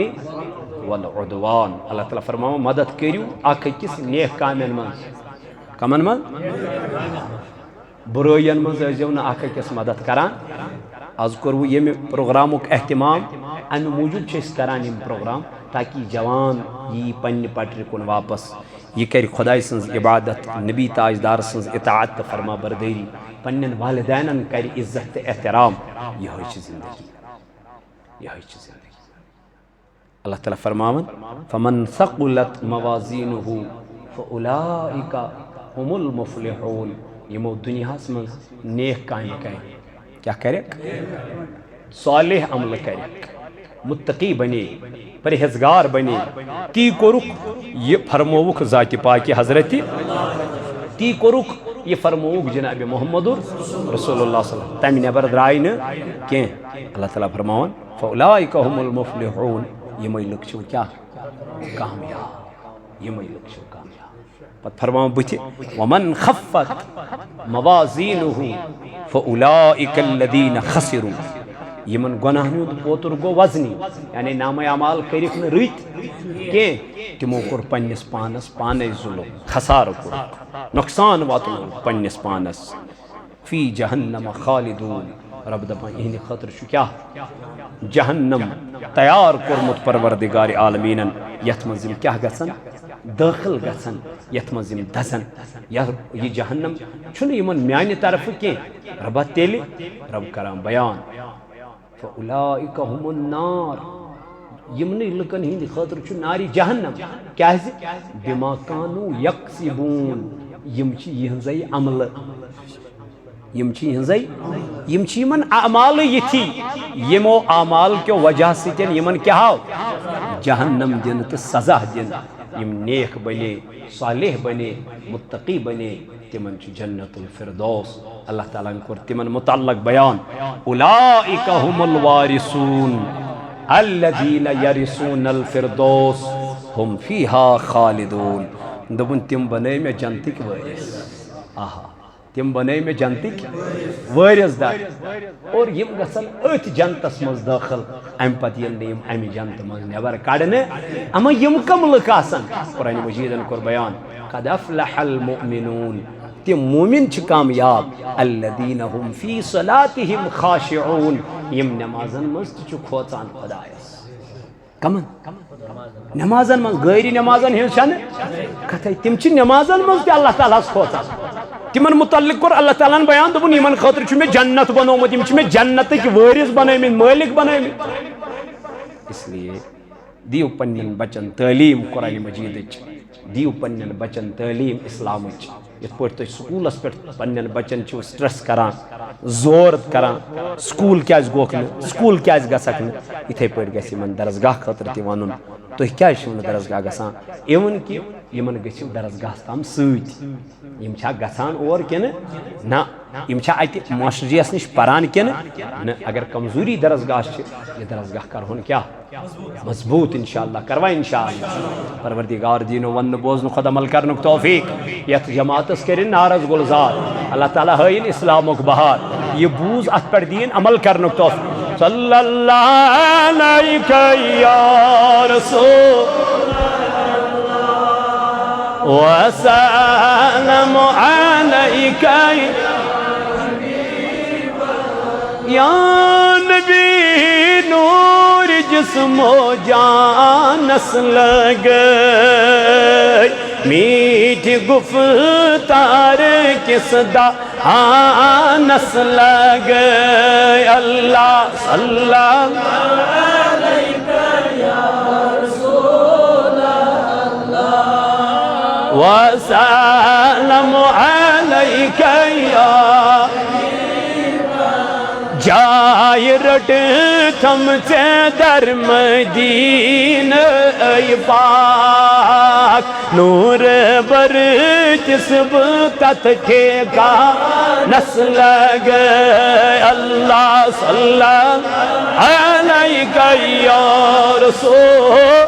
والعدوان اللہ تعالیٰ فرماوان مدد کٔرِو اکھ أکِس نیک کامٮ۪ن منٛز کمن منٛز برٲیین منٛز ٲسۍزیو نہٕ اکھ أکِس مدد کران آز کوٚروٕ ییٚمہِ پروگرامُک اہتمام امہِ موٗجوٗب چھِ أسۍ کران یِم پروگرام تاکہِ جوان یی پننہِ پٹرِ کُن واپس یہ کرِ خداے سٕنٛز عبادت نبی تاجدار سٕنٛز اطاعت تہٕ فرما بردٲری پننٮ۪ن والدینن کرِ عزت تہٕ احترام یِہوٚے چھِ زندگی یِہوٚے چھِ زندگی اللہ تعالیٰ فرماوان فمن ثقلت موازینہ فاولئک هم المفلحون یمو دنیاہس منٛز نیک کامہِ کرِ کیا کرکھ صالح عمل کرکھ متقی بنے پرہیزگار بنے تی کوٚرُکھ یہ فرمووُکھ ذاتِ پاکہِ حضرت تی کوٚرُکھ یہ فرمووُکھ جناب محمد رسول اللہ صلی اللہ علیہ وسلم تمہِ نٮ۪بر درٛاے نہٕ کینٛہہ اللہ تعالیٰ فرماوان فاولئک هم المفلحون یِمے لُکھ چھِو کیاہ کامیاب یِمے لُکھ چھِو کامیاب پتہٕ فرماوان بٕتھِ ومن خفت موازینہ فَأُولَئِكَ الَّذِينَ خَسِرُوا یمن گناہن ہند پوتر گو وزنی یعنی نام اعمال کرک نا رت کی تمو کور پنس پانس پانے ظلم خسار کور نقصان واتن پنس پانس فی جہنم خالدون رب دپان اہند خاطر چھ کیا جہنم تیار کورمت پروردگار عالمین یت مز کیا گژھن داخل گژھن یت مز دزن یہ جہنم چھن یمن میانہ طرف کی ربا تیل رب کران بیان فَأُولَئِكَ هُمُ النَّارِ یمنی لکن ہند خاطر چھ ناری جہنم کیا بما کانو یکسبون یم چھ یہنزی عمل یم چھ یہنزی یم چھ یمن اعمال یتھی یمو اعمال کے وجہ ستین یمن کیا ہو جہنم دن تو سزا دن یم نیک بنے صالح بنے متقی بنے تمن چھ جنت الفردوس اللہ تعالیٰ کور تمن متعلق بیان اولئک هم الوارثون الذین یرثون الفردوس هم فیہا خالدون دبن تم بنے میں جنتک وارث آہا تم بنے میں جنتک وارث دار اور یم گژھن ات جنتس مز داخل ام پتہ یل نیم ام جنت مز نبر کڑنے اما یم کم لک آسن قرآن مجیدن کور بیان قد افلح المؤمنون تم مومن چھ کامیاب الذین هم فی صلاتهم خاشعون یم نمازن مز چھ کھوژان خدایس کمن نمازن مز غیر نمازن ہن چھن کتھے تم چھ نمازن مز تہ اللہ تعالیٰ کھوژان تمن متعلق کور اللہ تعالیٰ بیان دبن یمن خاطر چھ میں جنت بنومت یم چھ میں جنتک وارث بنٲیمٕتۍ مالک بنٲیمٕتۍ اس لیے دیو پنن بچن تعلیم قرآن مجید دیو پنن بچن تعلیم اسلام یت پہ تھی سکولس پہ پنن بچن چھو سٹرس کران زور کران سکول کیاز گوک نہ سکول کیاز گژھک نہ اتھے پہ گژھِ یمن درسگاہ خاطر تہ ونن تھی کیاز چھو نہ درسگاہ گژھان ایون کہ یمن گژھو درسگاہ تام سۭتۍ یم چھا گژھان اور کنہ نہ یم چھا اتہ ماسٹریس نش پران کنہ نہ اگر کمزوری درسگاہ چھ یہ درسگاہ کرہون کیا مضبوط انشاءاللہ کروا انشاءاللہ پروردگار دین و ون بوزن خود عمل کرنک توفیق یت جماعتس کرن نارز گلزار اللہ تعالیٰ ہائن اسلامک بہار یہ بوز ات پر دین عمل کرنک توفیق صلی اللہ علیہ یا رسول وسلم علیک یا نبی نور جسم و جانس لگئی میٹھ گفتار کس دہانس لگئی اللہ صلی اللہ وسلم علیک یا جائے رٹ تھم سے در مدینہ ای پاک نور بر جسم تت ٹھیکا نس لگے اللہ صلی اللہ علیہ یا رسول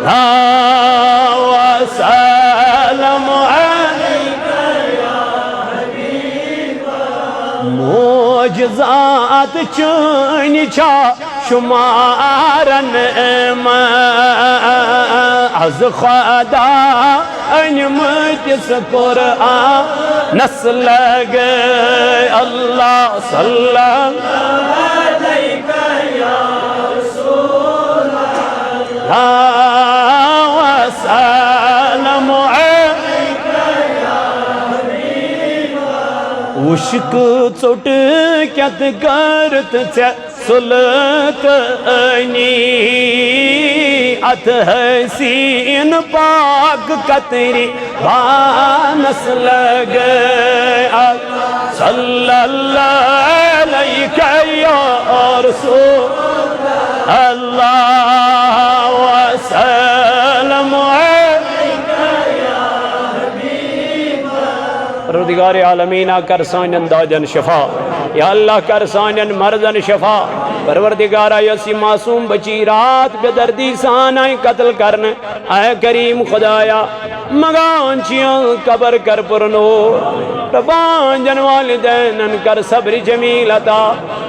اللہ وسلم معجزات چون چھا شمارن از خدا انمتس قرآن نس لگے اللہ صلی اللہ علیہ یا رسول اللہ وسلم وشک ژوٹ کیت کرت ژے سلط انی ات حسین پاک قطری بانس لگے صلی اللہ علیہ یا رسول اللہ وسلم علیہ یا حبیب پروردگار پروردگار عالمینہ کر سانین دادن شفا یا اللہ کر سانین مرضن شفا پروردگارہ یسی معصوم بچی رات بے دردی سان آئی قتل کرنے اے کریم خدایا مگان چیاں قبر کر پرنور ربان جن والدینن کر صبر جمیل عطا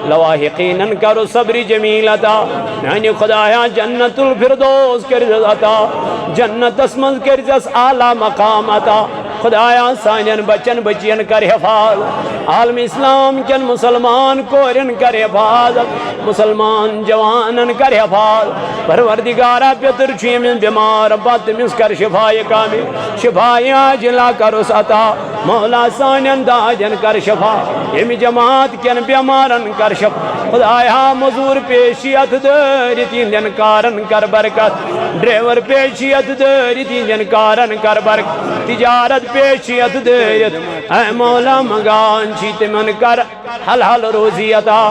لواحقینن کر صبر جمیل عطا یعنی خدایا جنت الفردوس کر عطا جنت اسمز کر جس اعلی مقام عطا خدایا سانین بچن بچین کر حفاظت عالم اسلام کن مسلمان کورن کر حفاظت مسلمان جوانن کر حفاظت پروردگارہ پیتر چیمن بیمار بات مس کر شفای کامل شفای عاجلہ کر اس عطا مولا سانین داجن کر شفا یم جماعت کن بیمارن کر شفا خدایا مزور پیشیت داری تین کارن کر برکت ڈریور پیشیت داری تین کارن کر برکت تجارت پیشیت دارت اے مولا مگان چی تمن کر حلال روزی عطا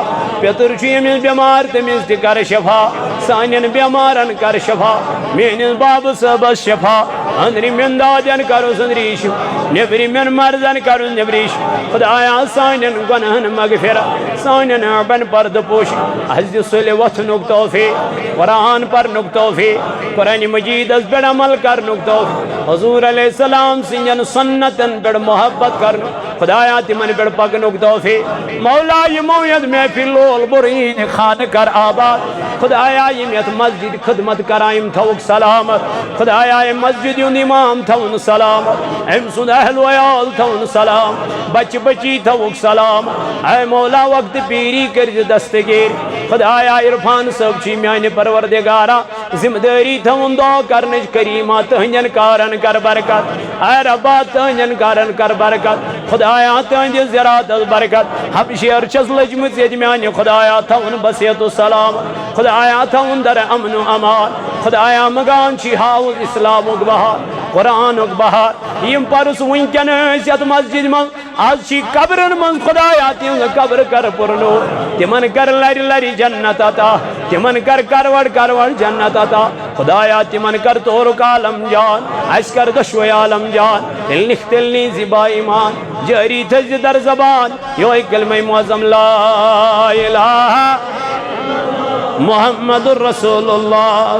پیتر چیمن بیمار تمیز تی کر شفا سانین بیمارن کر شفا مینس باب صبس شفا اندری من دادن کرو سندریش نبری من مرزن کرو نبریش خدایا سانین گنہن مغفر سانین عبن پرد پوش حضرت صلی وطنک توفیق قرآن پر نک توفیق قرآن مجید از بڑا عمل کر نک توفیق حضور علیہ السلام سنجن سنتن بڑ محبت کرن خدایا تمن بڑ پک نک توفیق مولا یہ موید میں فی لول برین خان کر آباد خدایا یمیت مسجد خدمت کرائم تھوک سلامت خدایا یہ مسجد یون امام تھون سلامت ام سن اہل ویال تھون سلام بچ بچی تھوک سلام اے مولا وقت پیری کرج دستگیر خدایا عرفان سب چی میان پروردگارا ذمہ داری تھون دعا کرنج کریمہ تہنجن کارن کر برکت اے ربا تہنجن کارن کر برکت خدایا تہنج زراعت برکت حبشی ارچس لجمت زید میان خدایا تھون بسیت و سلام خدایا تھون در امن و امان خدایا مگان چی حاوز اسلام و بہار قرآن و بہار یم پرس ونکن یت مسجد من آج چی قبرن من خدایا تین قبر کر پرنو تمن کر لری لری جنت عطا تمن کر کروڑ جنت عطا خدایا تمن کر تورک عالم جان اس کر دشوی عالم جان دل نختلنی زبا ایمان جاری تجد در زبان یو کلمہ معظم لا الہ محمد الرسول اللہ